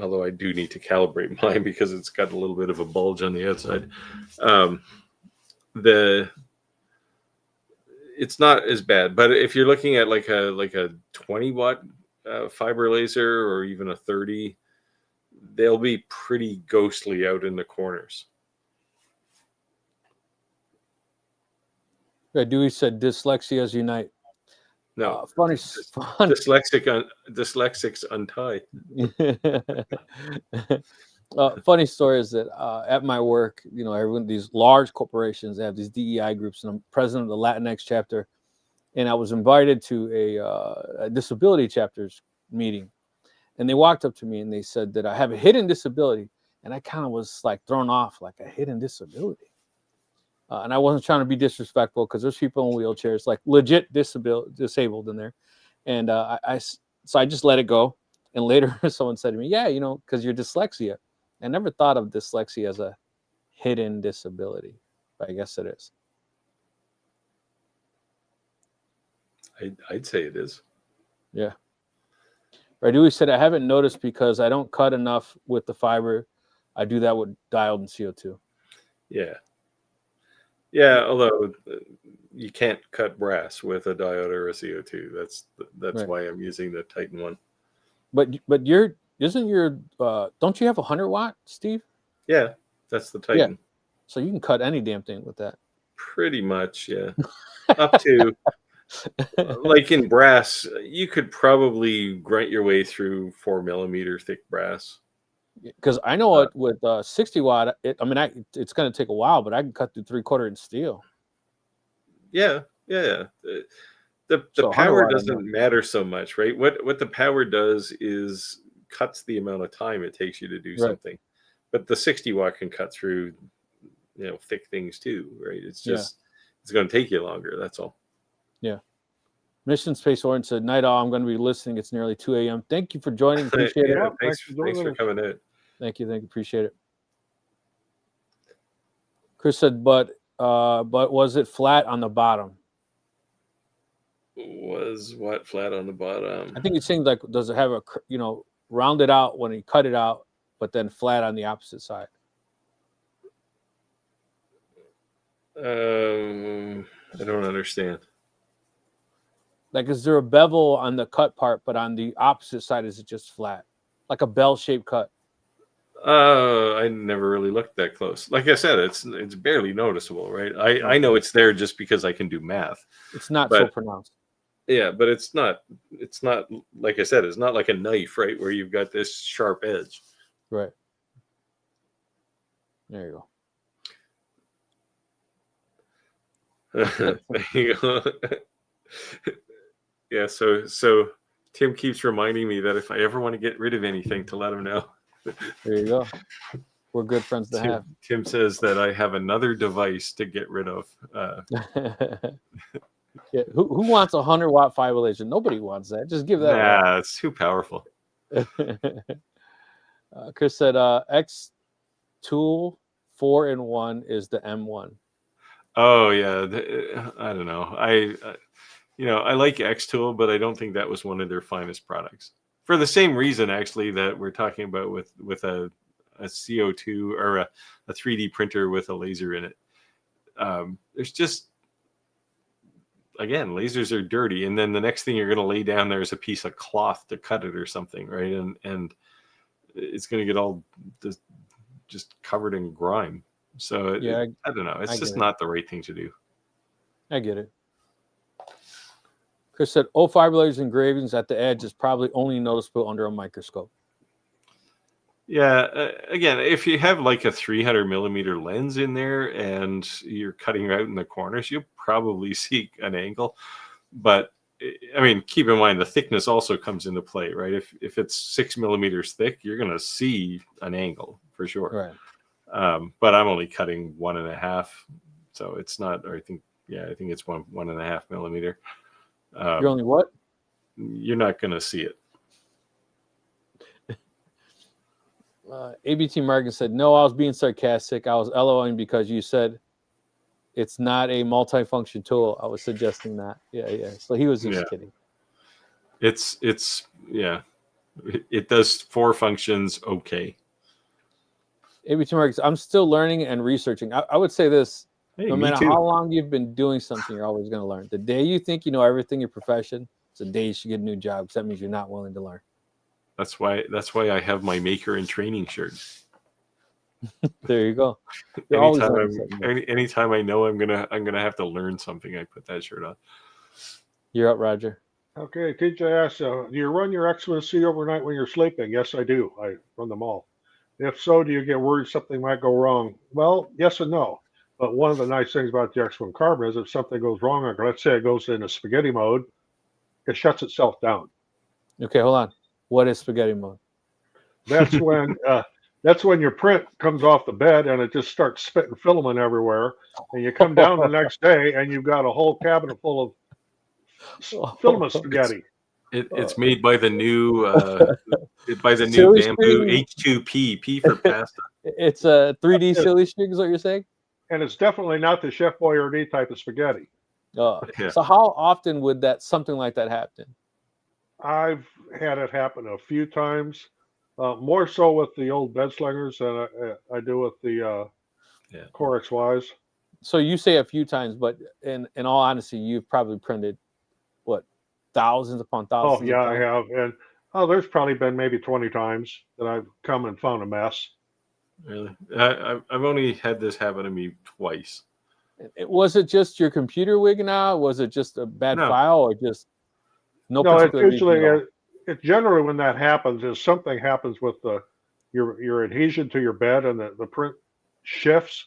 Although I do need to calibrate mine because it's got a little bit of a bulge on the outside. It's not as bad, but if you're looking at like a 20 watt fiber laser or even a 30, they'll be pretty ghostly out in the corners. Yeah, Dewey said dyslexias unite. No, funny. Dyslexics untie. Funny story is that at my work, everyone, these large corporations, they have these DEI groups, and I'm president of the Latinx chapter, and I was invited to a disability chapters meeting, and they walked up to me and they said that I have a hidden disability, and I kind of was like thrown off, like a hidden disability. And I wasn't trying to be disrespectful because there's people in wheelchairs, like legit disabled in there. And so I just let it go. And later someone said to me, yeah, because you're dyslexia. I never thought of dyslexia as a hidden disability, but I guess it is. I'd say it is. Yeah. Radui said, I haven't noticed because I don't cut enough with the fiber. I do that with diode and CO2. Yeah. Yeah, although you can't cut brass with a diode or a CO2. That's right. Why I'm using the Titan 1. But don't you have 100 watt, Steve? Yeah, that's the Titan. Yeah. So you can cut any damn thing with that. Pretty much, yeah. Up to like in brass, you could probably grunt your way through 4 millimeter thick brass. Because I know with 60 watt, it's going to take a while, but I can cut through 3/4 inch steel. Yeah. The power doesn't matter so much, right? What the power does is cuts the amount of time it takes you to do something. But the 60 watt can cut through, thick things too, right? It's just it's going to take you longer. That's all. Yeah. Mission Space Orange said, "Night all. I'm going to be listening. It's nearly 2 a.m. Thank you for joining. Appreciate it. Thanks for coming out. Thank you. Appreciate it." Chris said, but was it flat on the bottom? Was what flat on the bottom? I think it's saying like, does it have a rounded out when you cut it out, but then flat on the opposite side? I don't understand. Like, is there a bevel on the cut part, but on the opposite side, is it just flat, like a bell-shaped cut? I never really looked that close. Like I said, it's barely noticeable, right? I know it's there just because I can do math. It's not so pronounced. Yeah, but it's not like I said, it's not like a knife, right? Where you've got this sharp edge. Right. There you go. There you go. Yeah, so Tim keeps reminding me that if I ever want to get rid of anything, to let him know. There you go. We're good friends to have. Tim says that I have another device to get rid of. Yeah, who wants 100 watt fiber laser? Nobody wants that. Just give that. Yeah, it's too powerful. Chris said, X tool 4-in-1 is the M1. Oh yeah, I don't know. I like X tool, but I don't think that was one of their finest products. For the same reason, actually, that we're talking about with a CO2 or a 3D printer with a laser in it. There's just, again, lasers are dirty, and then the next thing you're going to lay down there is a piece of cloth to cut it or something, right? And it's going to get all just covered in grime. So I don't know. It's just not the right thing to do. I get it. Chris said, fiber lasers engravings at the edge is probably only noticeable under a microscope. Yeah, again, if you have like a 300 millimeter lens in there and you're cutting out in the corners, you'll probably see an angle. But I mean, keep in mind the thickness also comes into play, right? If it's 6 millimeters thick, you're going to see an angle for sure. Right. But I'm only cutting 1.5, So it's not, or I think it's 1.5 millimeter. You're only what? You're not going to see it. ABT Morgan said, no, I was being sarcastic. I was LOing because you said it's not a multifunction tool. I was suggesting that. Yeah. So he was just kidding. It's it does 4 functions. Okay. ABT Morgan said, I'm still learning and researching. I would say this, no matter how long you've been doing something, you're always going to learn. The day you think you know everything in your profession, it's the day you should get a new job, because that means you're not willing to learn. That's why I have my maker and training shirt. There you go. Anytime I know I'm gonna have to learn something, I put that shirt on. You're up, Roger. Okay, TJ asks, do you run your X1C overnight when you're sleeping? Yes, I do. I run them all. If so, do you get worried something might go wrong? Well, yes and no. But one of the nice things about the X1 Carbon is if something goes wrong, like let's say it goes into spaghetti mode, it shuts itself down. Okay, hold on. What is spaghetti mode? That's when your print comes off the bed and it just starts spitting filament everywhere. And you come down the next day and you've got a whole cabinet full of filament spaghetti. It's made by the new bamboo H2P, P for pasta. It's a 3D silly string, is what you're saying? And it's definitely not the Chef Boyardee type of spaghetti. So how often would something like that happen? I've had it happen a few times, more so with the old bed slingers than I do with the Core XYs. So you say a few times, but in all honesty, you've probably printed what, thousands upon thousands? Oh yeah, I have, and there's probably been maybe 20 times that I've come and found a mess. Really, I've only had this happen to me twice. Was it just your computer wigging out? Was it just a bad file, or just no? It's usually it's generally when that happens is something happens with your adhesion to your bed, and the print shifts,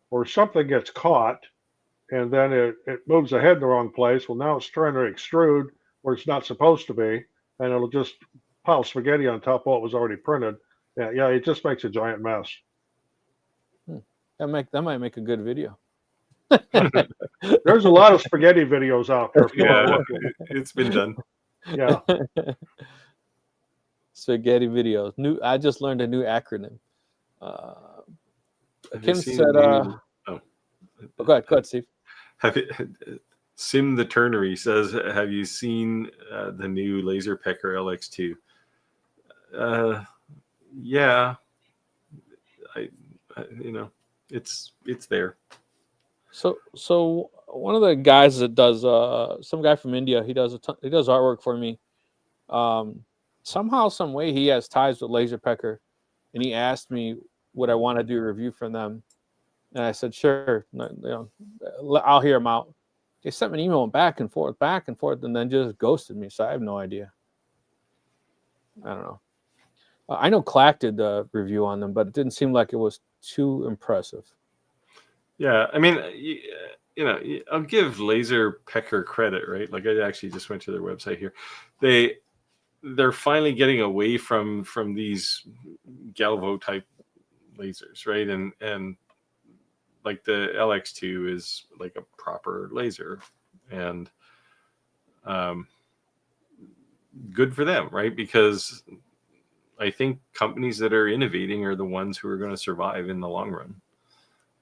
or something gets caught, and then it moves the head in the wrong place. Well, now it's trying to extrude where it's not supposed to be, and it'll just pile spaghetti on top of what was already printed. Yeah, it just makes a giant mess. That might make a good video. There's a lot of spaghetti videos out there. It's been done. Yeah. Spaghetti videos. I just learned a new acronym. Kim said, go ahead, Steve. Sim the Turnery says, have you seen the new LaserPecker LX2? Yeah, it's there. So one of the guys that does some guy from India, he does artwork for me. Somehow, some way, he has ties with LaserPecker, and he asked me would I want to do a review for them, and I said sure. I'll hear him out. They sent me an email back and forth, and then just ghosted me. So I have no idea. I don't know. I know Clack did the review on them, but it didn't seem like it was too impressive. Yeah, I mean, I'll give LaserPecker credit, right? Like I actually just went to their website here. They're finally getting away from these galvo type lasers, right? And like the LX2 is like a proper laser, and good for them, right? Because I think companies that are innovating are the ones who are going to survive in the long run.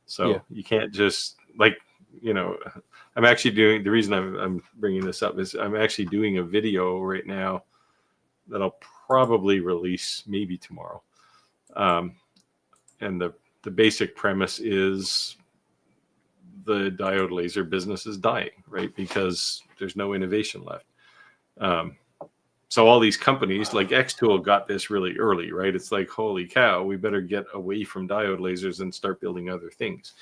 So you can't just I'm actually doing, the reason I'm bringing this up is I'm actually doing a video right now that I'll probably release maybe tomorrow. And the basic premise is the diode laser business is dying, right? Because there's no innovation left. So all these companies like Xtool got this really early, right? It's like, holy cow, we better get away from diode lasers and start building other things.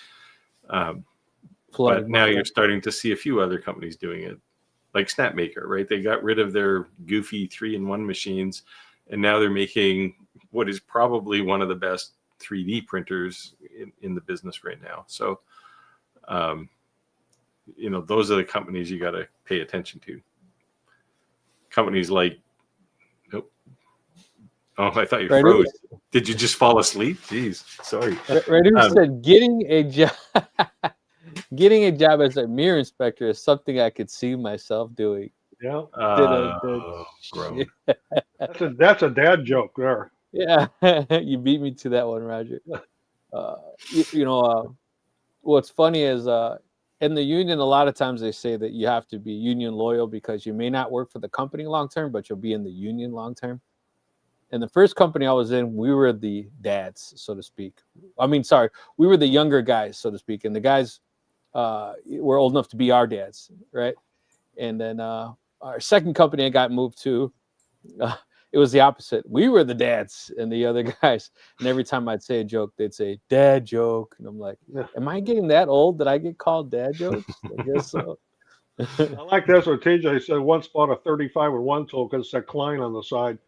But now you're starting to see a few other companies doing it, like Snapmaker, right? They got rid of their goofy 3-in-1 machines, and now they're making what is probably one of the best 3D printers in the business right now. So, those are the companies you got to pay attention to. Companies like, nope. Oh, I thought you froze. Did you just fall asleep? Jeez, sorry. Right, said getting a job. Getting a job as a mirror inspector is something I could see myself doing. Yeah. Grown. That's a dad joke there. Yeah, you beat me to that one, Roger. What's funny is in the union, a lot of times they say that you have to be union loyal because you may not work for the company long term, but you'll be in the union long term. And the first company I was in, we were the dads, so to speak. I mean, sorry, we were the younger guys, so to speak, and the guys were old enough to be our dads, right? And then our second company I got moved to, it was the opposite. We were the dads and the other guys. And every time I'd say a joke, they'd say, dad joke. And I'm like, am I getting that old that I get called dad jokes? I guess so. I like this what TJ said. Once bought a 35-in-1 tool because it said Klein on the side.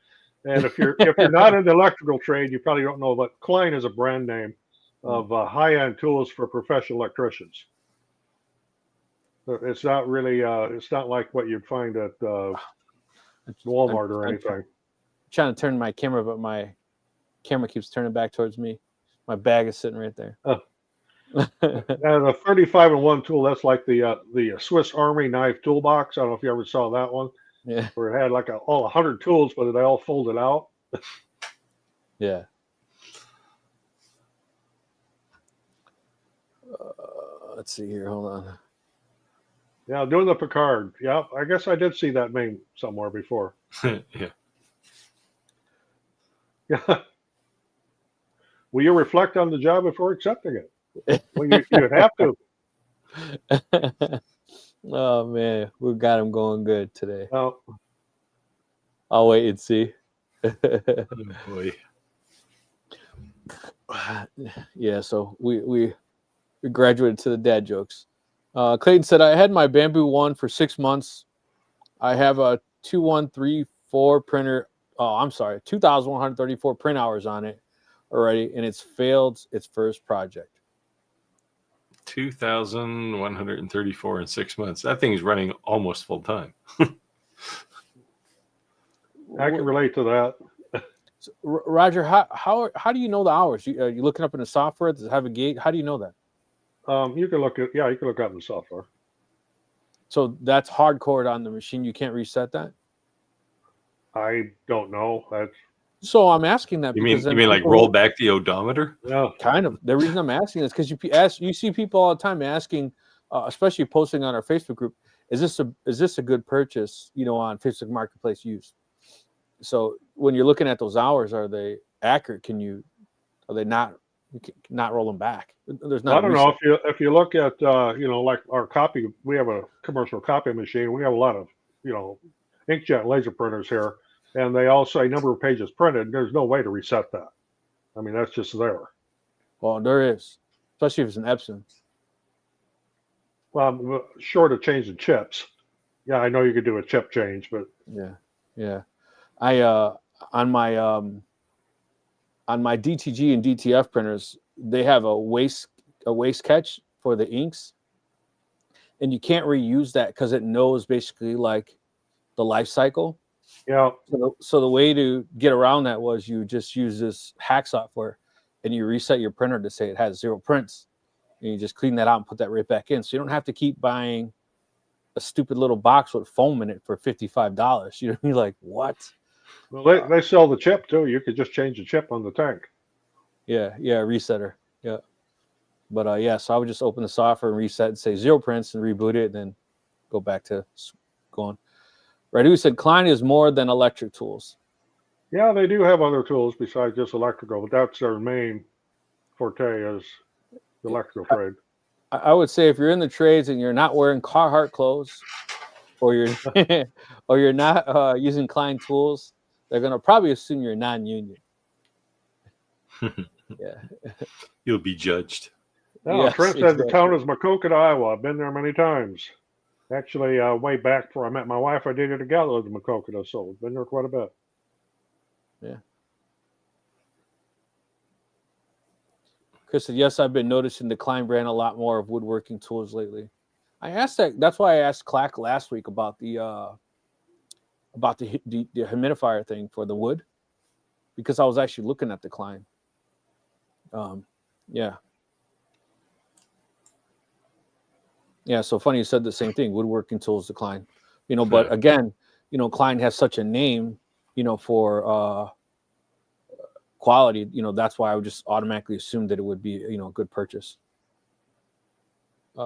And if you're not in the electrical trade, you probably don't know, but Klein is a brand name of high-end tools for professional electricians. It's not really, it's not like what you'd find at Walmart or anything. I'm trying to turn my camera, but my camera keeps turning back towards me. My bag is sitting right there. And the 35-in-1 tool, that's like the Swiss Army knife toolbox. I don't know if you ever saw that one. Yeah. Where it had like all 100 tools, but they all folded out. Yeah. Let's see here. Hold on. Yeah, doing the Picard. Yeah, I guess I did see that name somewhere before. Yeah. Yeah. Will you reflect on the job before accepting it? Well, you'd have to. Oh man, we got him going good today. Oh. I'll wait and see. Oh, boy. Yeah, so we graduated to the dad jokes. Clayton said, I had my Bamboo One for 6 months. I have a 2134 printer. Oh, I'm sorry, 2,134 print hours on it already, and it's failed its first project. 2,134 in 6 months. That thing's running almost full time. I can relate to that. So, Roger, how do you know the hours? Are you looking up in the software? Does it have a gate? How do you know that? You can look up in the software. So that's hardcore on the machine. You can't reset that. I don't know. So I'm asking that You because mean like roll back the odometer? Yeah, kind of. The reason I'm asking is because you see people all the time asking, especially posting on our Facebook group, is this a good purchase? On Facebook Marketplace used. So when you're looking at those hours, are they accurate? Are they not? You not roll them back. There's not. I don't know if you look at like our copy. We have a commercial copy machine. We have a lot of inkjet laser printers here. And they all say number of pages printed. There's no way to reset that. I mean, that's just there. Well, there is, especially if it's an Epson. Well, short of changing chips. Yeah, I know you could do a chip change, but yeah. I on my DTG and DTF printers, they have a waste catch for the inks, and you can't reuse that because it knows basically like the life cycle. Yeah. So the way to get around that was you just use this hack software and you reset your printer to say it has 0 prints. And you just clean that out and put that right back in. So you don't have to keep buying a stupid little box with foam in it for $55. You're like, what? Well, they sell the chip too. You could just change the chip on the tank. Yeah, resetter. Yeah. But so I would just open the software and reset and say 0 prints and reboot it and then go back to going. Right, who said Klein is more than electric tools? Yeah, they do have other tools besides just electrical, but that's their main forte is the electrical trade. I would say if you're in the trades and you're not wearing Carhartt clothes, or you're not using Klein tools, they're gonna probably assume you're non-union. Yeah, You'll be judged. No, yes, Trent said the town is Maquoketa, Iowa. I've been there many times. Actually, way back before I met my wife, I dated a gal that lived in Maquoketa, so I've been there quite a bit. Yeah. Chris said, yes, I've been noticing the Klein brand a lot more of woodworking tools lately. I asked that. That's why I asked Clack last week about the humidifier thing for the wood, because I was actually looking at the Klein. Yeah. Yeah, so funny you said the same thing. Woodworking tools decline, but again, Klein has such a name, for quality. That's why I would just automatically assume that it would be, a good purchase.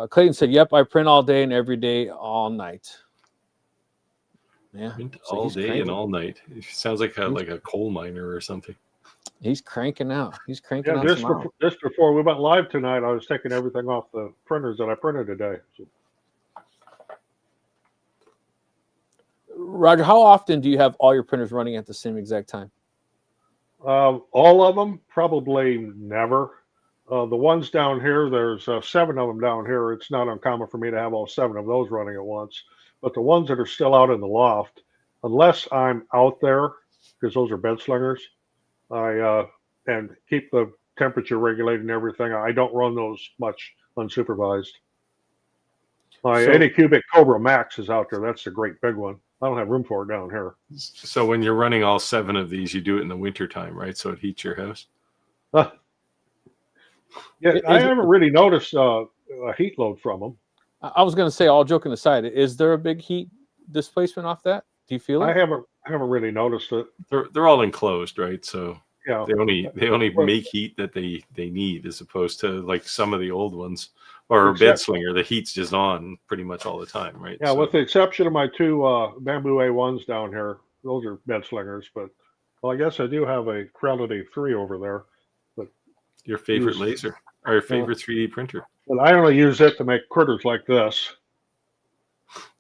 Clayton said, "Yep, I print all day and every day, all night." Yeah, so all day cranking. and all night. It sounds like a coal miner or something. He's cranking out. He's cranking out. Just before we went live tonight, I was taking everything off the printers that I printed today. So. Roger, how often do you have all your printers running at the same exact time? All of them, probably never. The ones down here, there's 7 of them down here. It's not uncommon for me to have all 7 of those running at once. But the ones that are still out in the loft, unless I'm out there, because those are bed slingers, and keep the temperature regulated and everything, I don't run those much unsupervised. My 80 cubic Cobra Max is out there. That's the great big one. I don't have room for it down here. So when you're running all 7 of these, you do it in the wintertime, right? So it heats your house? Yeah, I haven't really noticed a heat load from them. I was going to say, all joking aside, is there a big heat displacement off that? Do you feel it? I haven't really noticed it. They're all enclosed, right? So yeah, they only make heat that they need, as opposed to like some of the old ones or a bed slinger. The heat's just on pretty much all the time, right? Yeah, with the exception of my 2 bamboo A1s down here, those are bed slingers. But I guess I do have a Creality 3 over there. But your favorite laser or your favorite 3D printer? But I only use it to make critters like this.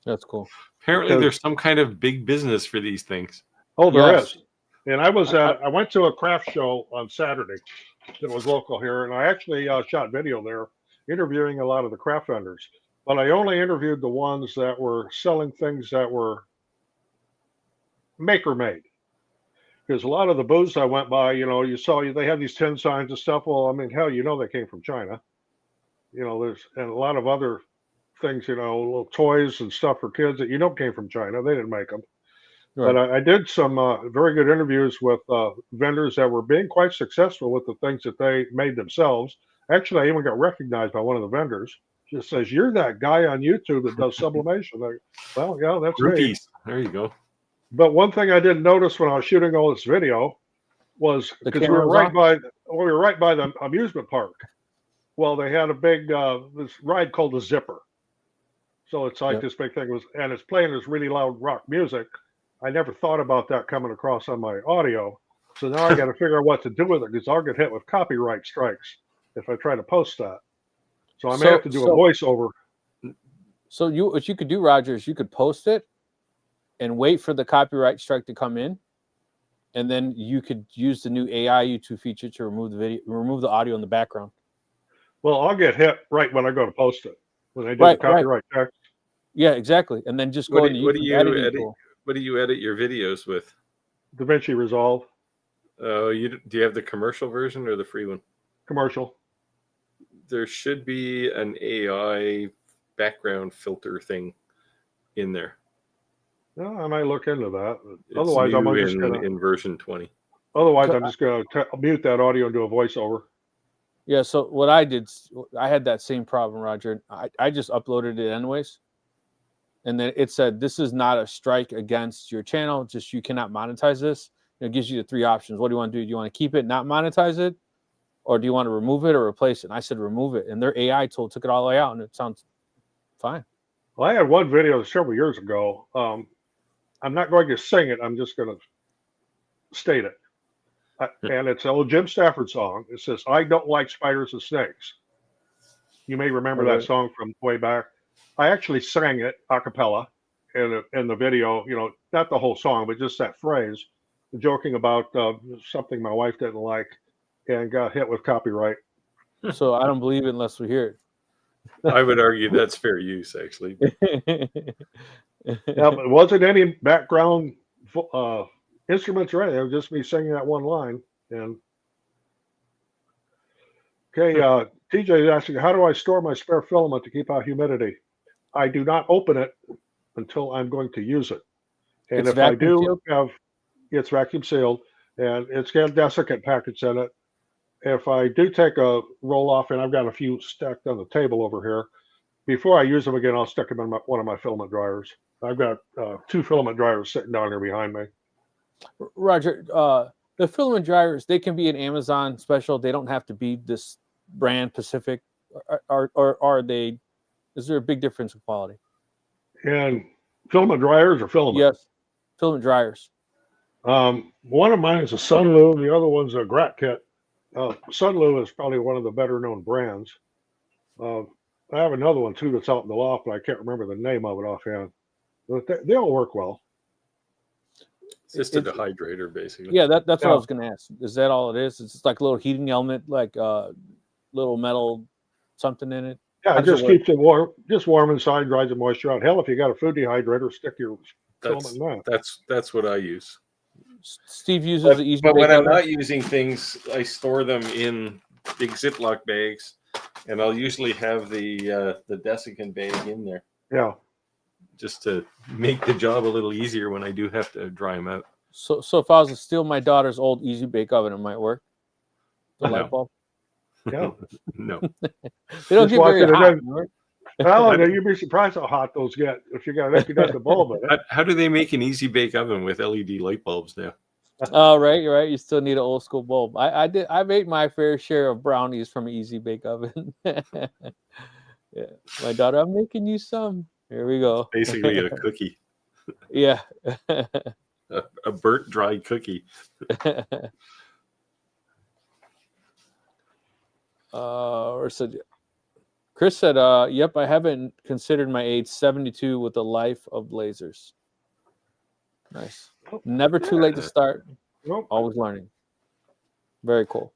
That's cool. Apparently, there's some kind of big business for these things. Oh, there is. And I went to a craft show on Saturday that was local here, and I actually shot video there, interviewing a lot of the craft vendors. But I only interviewed the ones that were selling things that were maker-made. Because a lot of the booths I went by, you saw they had these 10 signs and stuff. Well, I mean, hell, they came from China. There's and a lot of other things, little toys and stuff for kids that came from China. They didn't make them. Right. But I did some very good interviews with vendors that were being quite successful with the things that they made themselves. Actually, I even got recognized by one of the vendors. She says, "You're that guy on YouTube that does sublimation." Well, yeah, that's me. There you go. But one thing I didn't notice when I was shooting all this video was because we were right by the amusement park. Well, they had a big this ride called the Zipper. So it's like this big thing and it's playing this really loud rock music. I never thought about that coming across on my audio. So now I got to figure out what to do with it because I'll get hit with copyright strikes if I try to post that. So I may have to do a voiceover. So what you could do, Roger, is you could post it and wait for the copyright strike to come in. And then you could use the new AI YouTube feature to remove the audio in the background. Well, I'll get hit right when I go to post it. When I do the copyright text. Yeah, exactly. And then just go into YouTube. What do you edit your videos with? DaVinci Resolve. Do you have the commercial version or the free one? Commercial. There should be an AI background filter thing in there. No, I might look into that. Otherwise, I'm just in version 20. Otherwise, I'm just going to mute that audio and do a voiceover. Yeah, so what I did, I had that same problem, Roger. I just uploaded it anyways. And then it said, this is not a strike against your channel. Just you cannot monetize this. It gives you the 3 options. What do you want to do? Do you want to keep it, not monetize it? Or do you want to remove it or replace it? And I said, remove it. And their AI tool took it all the way out, and it sounds fine. Well, I had one video several years ago. I'm not going to sing it. I'm just going to state it. And it's an old Jim Stafford song. It says, "I don't like spiders and snakes." You may remember that song from way back. I actually sang it a cappella in the video, not the whole song, but just that phrase, joking about something my wife didn't like and got hit with copyright. So I don't believe it unless we hear it. I would argue that's fair use, actually. Yeah, but it wasn't any background instruments or anything. It was just me singing that one line. And okay, TJ is asking, how do I store my spare filament to keep out humidity? I do not open it until I'm going to use it. And if I do it's vacuum sealed and it's got desiccant packets in it. If I do take a roll off, and I've got a few stacked on the table over here, before I use them again, I'll stick them in one of my filament dryers. I've got 2 filament dryers sitting down here behind me. Roger, the filament dryers, they can be an Amazon special. They don't have to be this brand specific. Or are they? Is there a big difference in quality? And filament dryers or filament? Yes, filament dryers. One of mine is a Sunlu. The other one's a Grat Kit. Sunlu is probably one of the better known brands. I have another one too that's out in the loft, but I can't remember the name of it offhand. But they all work well. It's just a dehydrator, basically. Yeah, that's what I was going to ask. Is that all it is? It's just like a little heating element, like little metal something in it. Yeah, it just keeps it warm, inside, dries the moisture out. Hell, if you got a food dehydrator, stick your filament in that. That's what I use. Steve uses the easy. But when I'm not using things, I store them in big Ziploc bags, and I'll usually have the desiccant bag in there. Yeah. Just to make the job a little easier when I do have to dry them out. So if I was to steal my daughter's old Easy Bake Oven, it might work. The light bulb. Yeah. No. They don't get very hot. Well, you'd be surprised how hot those get if you got the bulb in it. How do they make an Easy Bake Oven with LED light bulbs now? Oh, right. You still need an old school bulb. I made my fair share of brownies from an Easy Bake Oven. Yeah, my daughter, I'm making you some. Here we go. Basically a cookie. Yeah. a burnt dry cookie. Chris said, yep, I haven't considered my age 72 with a life of lasers. Nice. Never too late to start. Nope. Always learning. Very cool.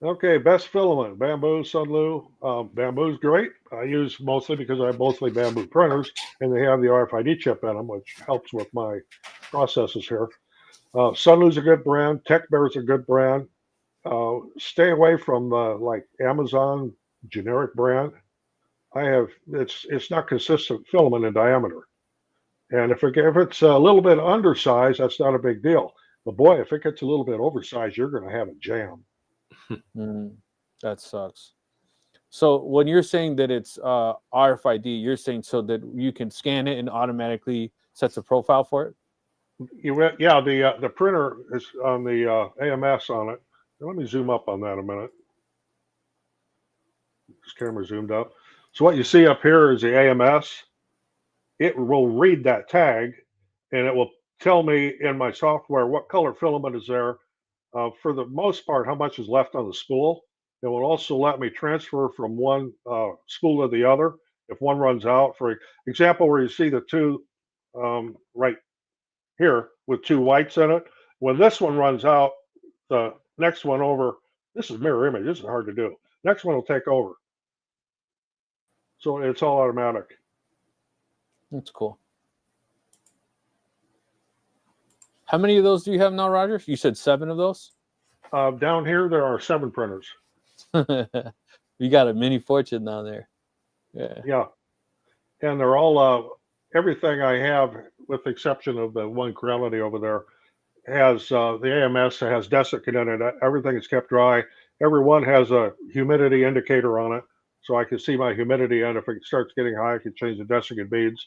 Okay, best filament, bamboo, Sunlu. Bamboo's great. I use mostly because I have mostly bamboo printers, and they have the RFID chip in them, which helps with my processes here. Sunlu's a good brand. Tech Bear's a good brand. Stay away from like Amazon generic brand. It's not consistent filament in diameter, and if it's a little bit undersized, that's not a big deal. But boy, if it gets a little bit oversized, you're going to have a jam. That sucks. So when you're saying that it's RFID, you're saying so that you can scan it and automatically sets a profile for it? Yeah, the printer is on the AMS on it. Let me zoom up on that a minute. This camera zoomed up. So what you see up here is the AMS. It will read that tag, and it will tell me in my software what color filament is there. For the most part, how much is left on the spool. It will also let me transfer from one spool to the other if one runs out. For example, where you see the two right here with 2 whites in it, when this one runs out, the next one over, this is mirror image, this is hard to do. Next one will take over. So it's all automatic. That's cool. How many of those do you have now, Roger? You said 7 of those? Down here, there are 7 printers. You got a mini fortune down there. Yeah. And they're all, everything I have, with the exception of the one Creality over there, has the AMS has desiccant in it. Everything is kept dry. Every one has a humidity indicator on it, so I can see my humidity, and if it starts getting high, I can change the desiccant beads.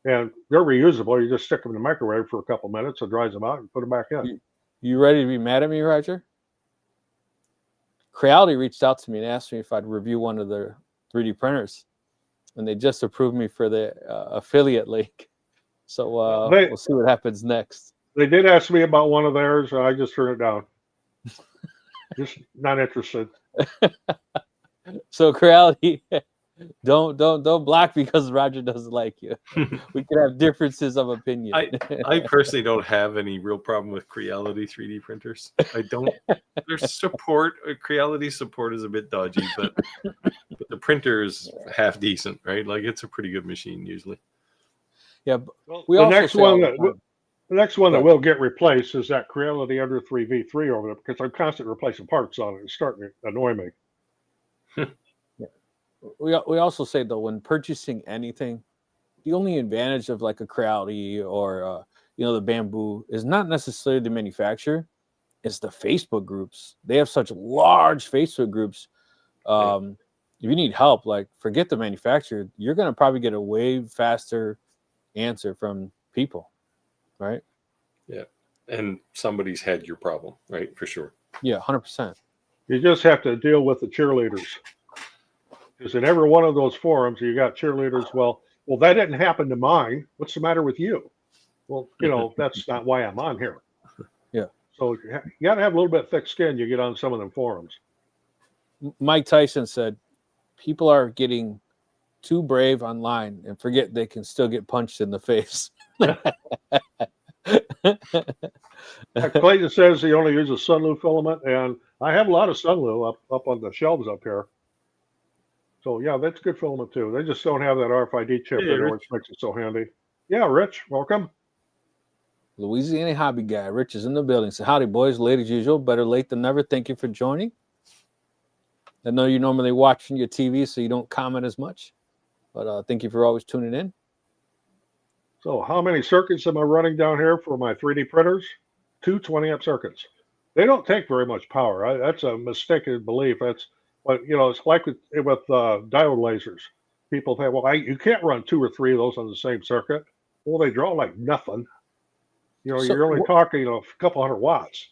And they're reusable. You just stick them in the microwave for a couple minutes, it dries them out, and put them back in. You ready to be mad at me, Roger? Creality reached out to me and asked me if I'd review one of their 3D printers, and they just approved me for the affiliate link. So we'll see what happens next. They did ask me about one of theirs. I just turned it down. Just not interested. So Creality, don't block because Roger doesn't like you. We can have differences of opinion. I personally don't have any real problem with Creality 3D printers. I don't. Their support, Creality support is a bit dodgy, but the printer is half decent, right? Like it's a pretty good machine usually. Yeah, well, the next one that will get replaced is that Creality under 3v3 over there, because I'm constantly replacing parts on it. It's starting to annoy me. Yeah. We also say though, when purchasing anything, the only advantage of like a Creality or the bamboo is not necessarily the manufacturer, it's the Facebook groups. They have such large Facebook groups. if you need help, like forget the manufacturer, you're going to probably get a way faster answer from people, right? Yeah. And somebody's had your problem, right? For sure. Yeah, 100%. You just have to deal with the cheerleaders. Because in every one of those forums, you got cheerleaders. Well, that didn't happen to mine. What's the matter with you? Well, that's not why I'm on here. Yeah. So you got to have a little bit thick skin. You get on some of them forums. Mike Tyson said, people are getting too brave online and forget they can still get punched in the face. Clayton says he only uses Sunlu filament, and I have a lot of Sunlu up on the shelves up here. So yeah, that's good filament too. They just don't have that RFID chip in there, which makes it so handy. Yeah, Rich, welcome. Louisiana hobby guy. Rich is in the building. So howdy, boys. Late as usual. Better late than never. Thank you for joining. I know you're normally watching your TV, so you don't comment as much. But thank you for always tuning in. So how many circuits am I running down here for my 3D printers? 2 20-amp circuits. They don't take very much power. That's a mistaken belief. That's what, it's like with diode lasers. People say, well, you can't run 2 or 3 of those on the same circuit. Well, they draw like nothing. You're only talking a couple hundred watts.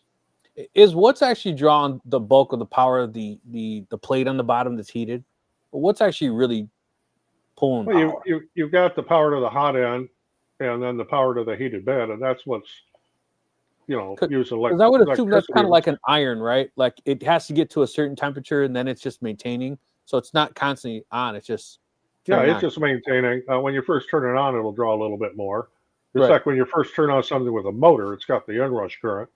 Is what's actually drawing the bulk of the power of the plate on the bottom that's heated? What's actually really pulling power? You've got the power to the hot end, and then the power to the heated bed, and that's what's using electricity. Because I would assume that's kind of like an iron, right? Like it has to get to a certain temperature, and then it's just maintaining. So it's not constantly on. It's just it's just maintaining. When you first turn it on, it'll draw a little bit more. It's like when you first turn on something with a motor, it's got the inrush current.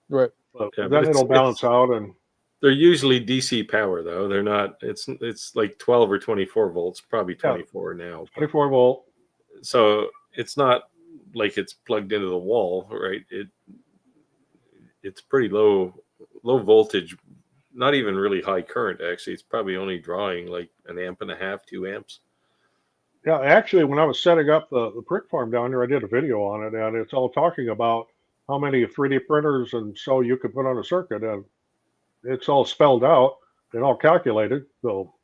Right. But then it'll balance out, and they're usually DC power though. They're not. It's like 12 or 24 volts, probably 24 now. 24 volt. So it's not like it's plugged into the wall, right? It's pretty low voltage, not even really high current. Actually, it's probably only drawing like 1.5 amps, 2 amps. Yeah, actually, when I was setting up the brick farm down here, I did a video on it, and it's all talking about how many 3D printers and so you could put on a circuit, and it's all spelled out and all calculated. So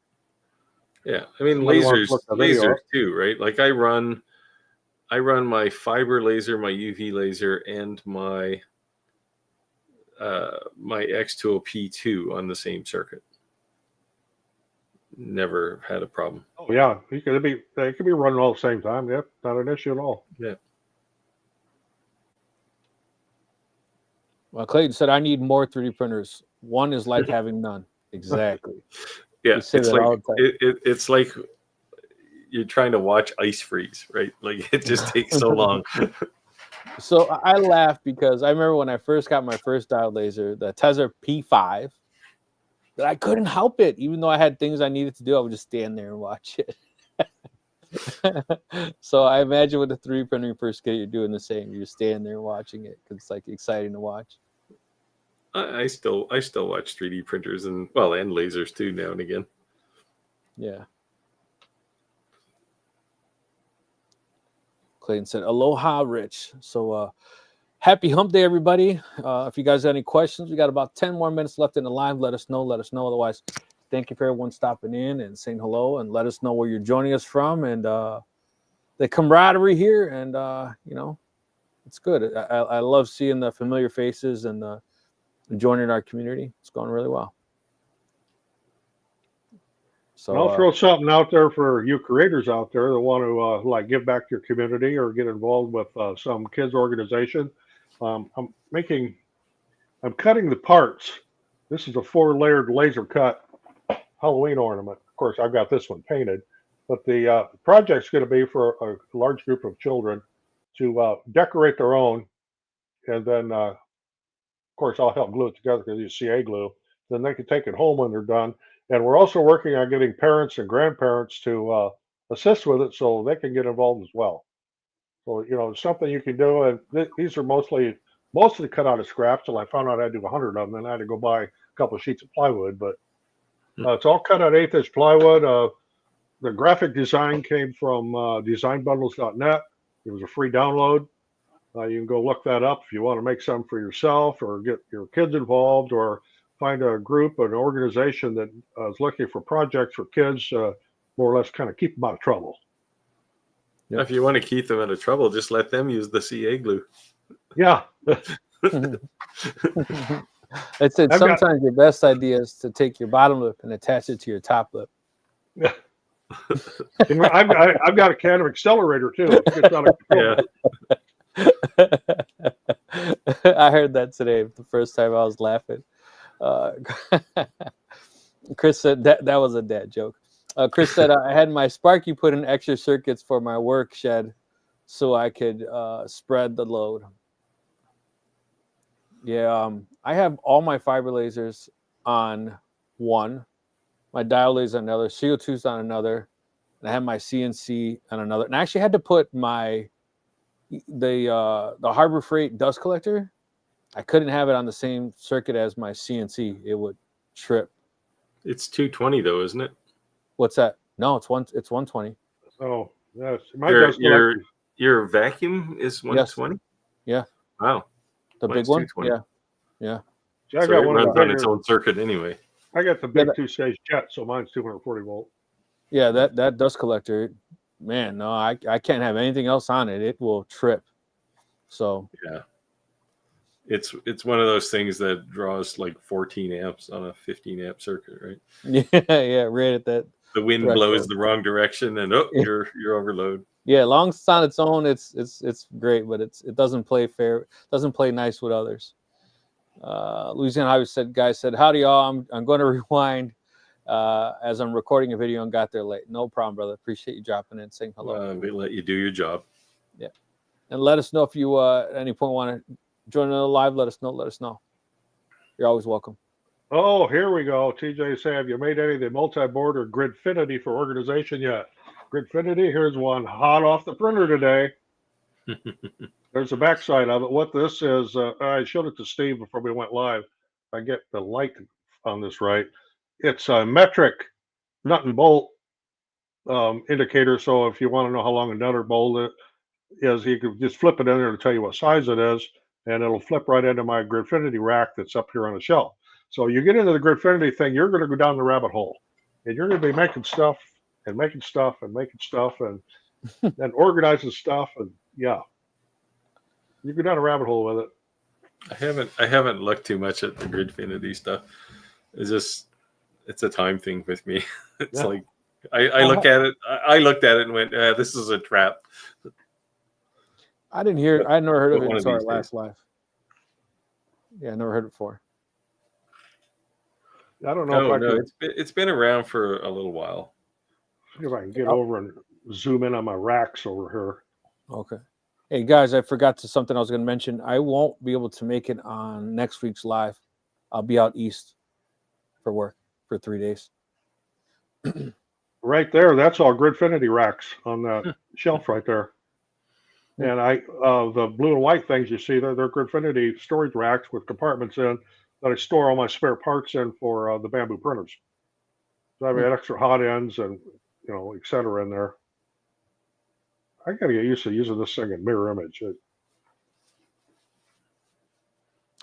yeah, I mean lasers too, right? Like I run my fiber laser, my UV laser, and my X2OP2 on the same circuit. Never had a problem. Oh yeah, they could be running all at the same time. Yep, not an issue at all. Yeah. Well, Clayton said, I need more 3D printers. One is like having none. Exactly. Yeah, it's like you're trying to watch ice freeze, right? Like it just takes so long. So I laugh because I remember when I first got my first diode laser, the Tesla P5, that I couldn't help it. Even though I had things I needed to do, I would just stand there and watch it. So I imagine with the 3D printing first kit, you're doing the same. You're standing there watching it because it's like exciting to watch. I still watch 3D printers and lasers too now and again. Yeah. Clayton said, aloha, Rich. So happy hump day, everybody. If you guys have any questions, we got about 10 more minutes left in the live. Let us know. Otherwise, thank you for everyone stopping in and saying hello, and let us know where you're joining us from, and the camaraderie here. And it's good. I love seeing the familiar faces and joining our community. It's going really well. So I'll throw something out there for you creators out there that want to give back to your community or get involved with some kids organization. I'm cutting the parts. This is a 4-layered laser cut Halloween ornament. Of course, I've got this one painted, but the project's going to be for a large group of children to decorate their own, and then of course I'll help glue it together because you CA glue. Then they can take it home when they're done. And we're also working on getting parents and grandparents to assist with it so they can get involved as well. So, it's something you can do. And these are mostly cut out of scraps. Till I found out I had to do 100 of them, and I had to go buy a couple of sheets of plywood. But it's all cut out 1/8-inch plywood. The graphic design came from designbundles.net. It was a free download. You can go look that up if you want to make some for yourself or get your kids involved or find a group, an organization that is looking for projects for kids, more or less kind of keep them out of trouble. Yep. If you want to keep them out of trouble, just let them use the CA glue. Yeah. It said sometimes your best idea is to take your bottom lip and attach it to your top lip. Yeah. I've got a can of accelerator too. It gets out of control. Yeah. I heard that today. The first time I was laughing. Chris said that was a dad joke. Chris said I had my Sparky put in extra circuits for my work shed so I could spread the load. Yeah, I have all my fiber lasers on one, my dial laser on another, CO2's on another, and I have my CNC on another. And I actually had to put the Harbor Freight dust collector. I couldn't have it on the same circuit as my CNC. It would trip. It's 220 though, isn't it? What's that? No, it's 120. Oh, yes. Your vacuum is 120? Yes. Yeah. Wow. The big one? Yeah. See, I so got it one runs on its own circuit anyway. I got the big 2-stage jet, so mine's 240 volt. Yeah, that dust collector, man, no, I can't have anything else on it. It will trip. So yeah. It's one of those things that draws like 14 amps on a 15 amp circuit, right? Yeah, right at that. The wind blows the wrong direction and you're overload. Yeah, long as it's on its own, it's great, but it doesn't play fair, doesn't play nice with others. Louisiana Highway guy said, howdy y'all, I'm going to rewind as I'm recording a video and got there late. No problem, brother. Appreciate you dropping in, saying hello. We let you do your job. Yeah. And let us know if you at any point want to join another live. Let us know. You're always welcome. Oh, here we go. TJ said, have you made any of the multi-board or Gridfinity for organization yet? Gridfinity, here's one hot off the printer today. There's the backside of it. What this is, I showed it to Steve before we went live. I get the light on this right. It's a metric nut and bolt indicator. So if you want to know how long a nut or bolt is, you can just flip it in there to tell you what size it is, and it'll flip right into my Gridfinity rack that's up here on the shelf. So you get into the Gridfinity thing, you're going to go down the rabbit hole, and you're going to be making stuff and making stuff and making stuff and organizing stuff, and yeah, you go down a rabbit hole with it. I haven't looked too much at the Gridfinity stuff. It's a time thing with me. It's like I look at it. I looked at it and went, "This is a trap." I never heard of it until our last live. Yeah, I never heard it before. I don't know it's been around for a little while. See if I can get over and zoom in on my racks over here. Okay. Hey guys, I forgot something I was going to mention. I won't be able to make it on next week's live. I'll be out east for work for 3 days. Right there, that's all Gridfinity racks on that shelf right there. And the blue and white things you see there, they're Gridfinity storage racks with compartments in that I store all my spare parts in for the bamboo printers. So I have extra hot ends and et cetera in there. I got to get used to using this thing in mirror image.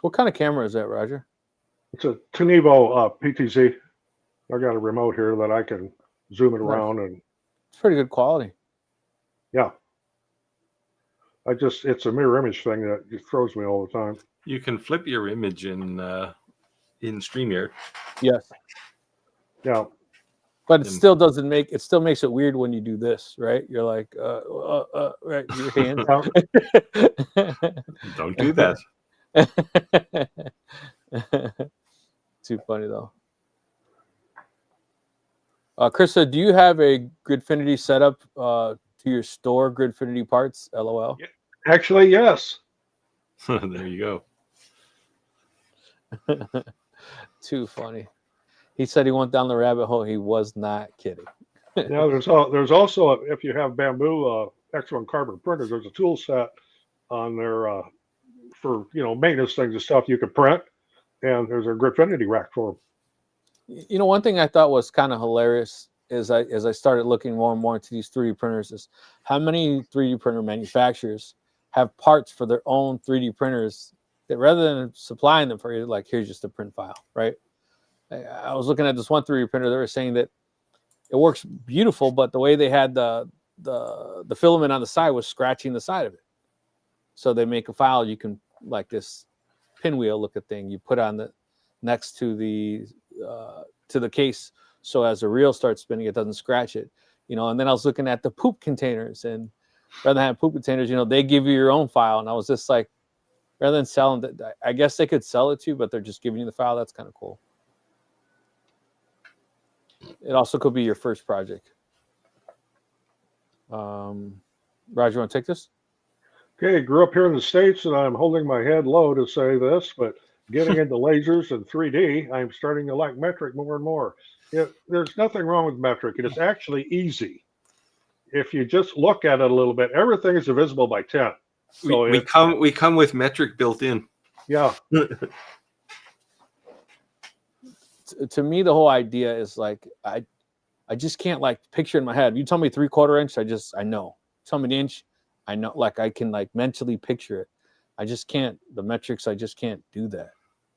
What kind of camera is that, Roger? It's a Tenevo PTZ. I got a remote here that I can zoom it around, and it's pretty good quality. Yeah. It's a mirror image thing that just throws me all the time. You can flip your image in Streamyard. Yes. Yeah. But it still makes it weird when you do this, right? You're like, right, your hands. Don't do that. Too funny though. Chris said, do you have a Gridfinity setup to your store, Gridfinity parts? LOL. Actually, yes. There you go. Too funny. He said he went down the rabbit hole. He was not kidding. Yeah, there's also if you have bamboo X1 carbon printers, there's a tool set on there for maintenance things and stuff you can print, and there's a Gridfinity rack for them. One thing I thought was kind of hilarious is as I started looking more and more into these 3D printers is how many 3D printer manufacturers have parts for their own 3D printers that rather than supplying them for you, like here's just a print file, right? I was looking at this one 3D printer. They were saying that it works beautiful, but the way they had the filament on the side was scratching the side of it. So they make a file you can, like this pinwheel look at thing, you put on the next to the case, so as the reel starts spinning, it doesn't scratch it. And then I was looking at the poop containers, and rather than have poop containers, they give you your own file. And I was just like, rather than selling that, I guess they could sell it to you, but they're just giving you the file. That's kind of cool. It also could be your first project. Roger, you want to take this? Okay, grew up here in the States, and I'm holding my head low to say this, but getting into lasers and 3D, I'm starting to like metric more and more. There's nothing wrong with metric. It is actually easy. If you just look at it a little bit, everything is divisible by 10. So we come with metric built in. Yeah. To me, the whole idea is like, I just can't like picture in my head. You tell me 3/4 inch, I know. Tell me an inch, I know. Like I can like mentally picture it. I just can't. The metrics, I just can't do that.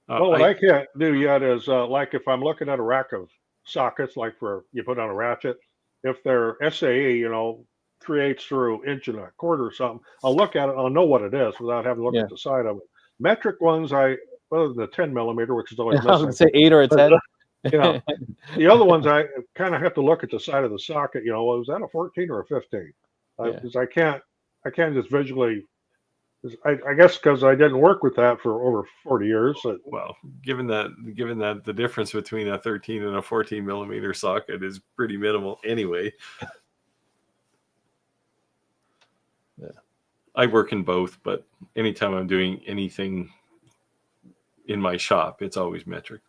Well, what I can't do yet is like if I'm looking at a rack of sockets, like for you put on a ratchet, if they're SAE, 3/8 through inch and a quarter or something, I'll look at it. I'll know what it is without having to look at the side of it. Metric ones, other than the 10 millimeter, which is always missing. I was going to say 8 or a 10. The other ones, I kind of have to look at the side of the socket. Was that a 14 or a 15? Because I can't just visually. I guess because I didn't work with that for over 40 years. Well, given that the difference between a 13 and a 14 millimeter socket is pretty minimal anyway. Yeah. I work in both, but anytime I'm doing anything in my shop, it's always metric.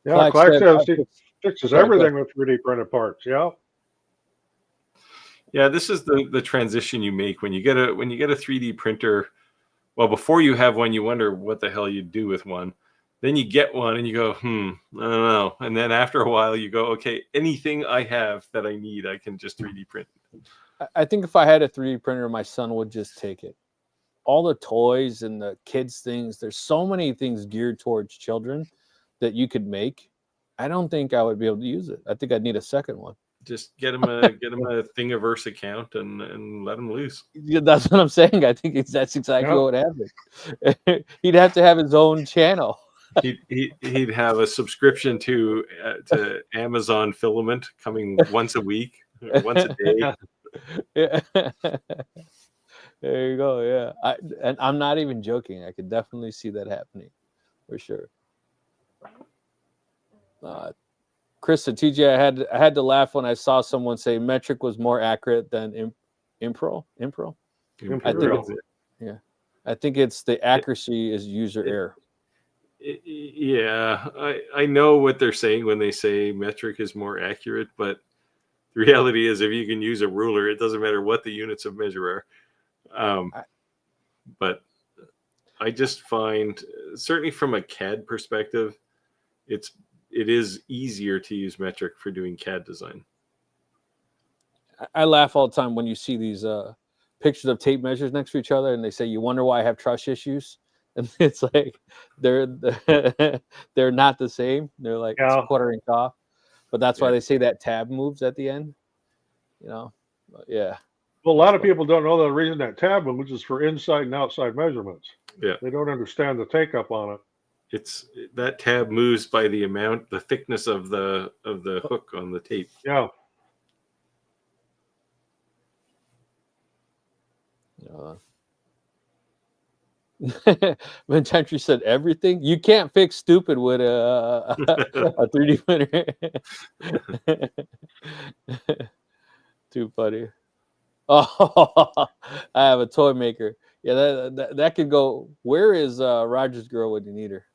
Yeah, Clark says he fixes everything with 3D printed parts. Yeah. Yeah, this is the transition you make when you get a 3D printer. Well, before you have one, you wonder what the hell you'd do with one. Then you get one and you go, I don't know. And then after a while, you go, okay, anything I have that I need, I can just 3D print. I think if I had a 3D printer, my son would just take it. All the toys and the kids things, there's so many things geared towards children that you could make. I don't think I would be able to use it. I think I'd need a second one. Just get him a Thingiverse account and let him loose. Yeah, that's what I'm saying. I think that's exactly what would happen. He'd have to have his own channel. He'd have a subscription to Amazon Filament coming once a week, once a day. Yeah. There you go. Yeah, and I'm not even joking. I could definitely see that happening for sure. Chris and TJ, I had to laugh when I saw someone say metric was more accurate than Impro. I think it's the accuracy is user error. Yeah, I know what they're saying when they say metric is more accurate, but the reality is if you can use a ruler, it doesn't matter what the units of measure are. But I just find, certainly from a CAD perspective, it is easier to use metric for doing CAD design. I laugh all the time when you see these pictures of tape measures next to each other, and they say, "You wonder why I have trust issues." And it's like they're not the same. They're like it's a quarter inch off, but that's why they say that tab moves at the end. Yeah. Well, a lot of people don't know the reason that tab moves is for inside and outside measurements. Yeah, they don't understand the take up on it. That tab moves by the thickness of the hook on the tape. Yeah. Vententry said everything. You can't fix stupid with a 3D printer. Too funny. Oh, I have a toy maker. Yeah, that could go. Where is Roger's girl when you need her?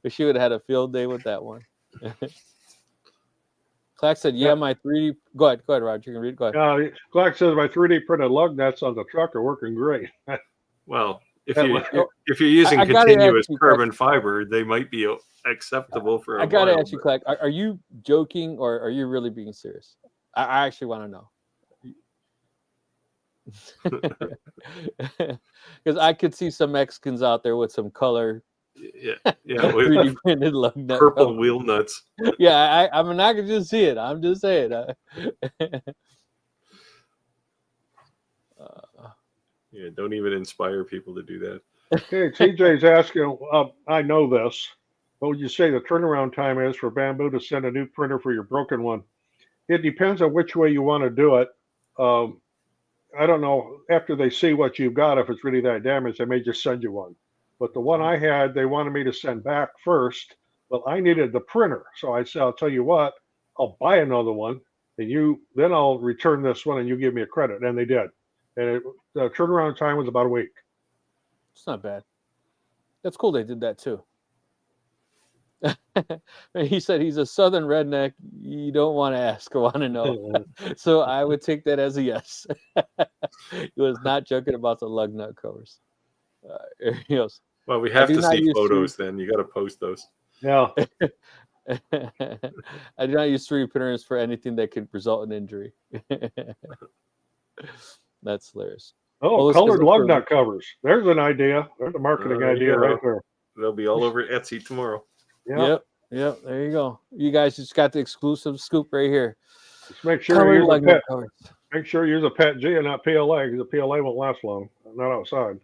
She would have had a field day with that one. Clark said, "Yeah, my 3D." Go ahead, Roger. You can read. Go ahead. Clark says my 3D printed lug nuts on the truck are working great. Well, if you're using continuous carbon fiber, they might be acceptable for. I gotta ask you, Clark. Are you joking or are you really being serious? I actually want to know. Because I could see some Mexicans out there with some color, Yeah, yeah, with 3D printed lug nut purple covers. wheel nuts. Yeah, I mean, I can just see it. I'm just saying. Yeah, don't even inspire people to do that. Okay, TJ's asking, I know this. What would you say the turnaround time is for Bamboo to send a new printer for your broken one? It depends on which way you want to do it. I don't know, after they see what you've got, if it's really that damaged, they may just send you one. But the one I had, they wanted me to send back first. Well, I needed the printer. So I said, I'll tell you what, I'll buy another one and then I'll return this one and you give me a credit. And they did. And the turnaround time was about a week. It's not bad. That's cool. They did that too. He said he's a Southern redneck. You don't want to ask, I want to know. So I would take that as a yes. He was not joking about the lug nut covers. Yes. Well, we have to see photos then. You got to post those. Yeah. I do not use 3D printers for anything that could result in injury. That's hilarious. Oh, well, colored lug nut covers. There's an idea. There's a marketing idea right there. They'll be all over Etsy tomorrow. Yeah. Yep. There you go. You guys just got the exclusive scoop right here. Just make sure you use a pet. Make sure you use a pet G and not PLA, because the PLA won't last long. Not outside.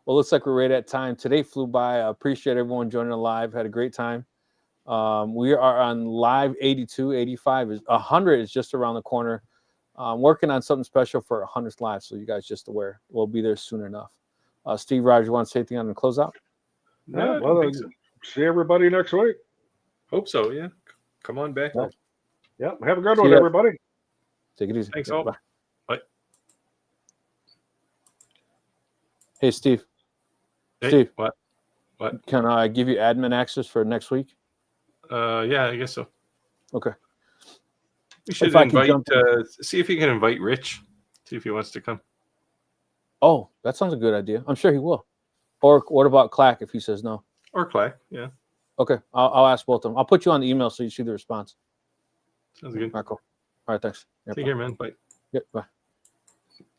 Well, looks like we're right at time. Today flew by. I appreciate everyone joining the live. Had a great time. We are on live 82, 85 is 100 is just around the corner. Working on something special for 100th live, so you guys just aware. We'll be there soon enough. Steve, Roger, you want to say anything on the closeout? Yeah, well, see everybody next week. Hope so, yeah. Come on back. Yeah, have a good one, everybody. Take it easy. Thanks all. Bye. Hey, Steve. Hey, Steve. What? Can I give you admin access for next week? Yeah, I guess so. Okay. We should invite, see if you can invite Rich. See if he wants to come. Oh, that sounds a good idea. I'm sure he will. Or what about Clack if he says no? Or Clack, yeah. Okay, I'll ask both of them. I'll put you on the email so you see the response. Sounds good. All right, cool. All right, thanks. Take care, man. Bye. Yep, bye.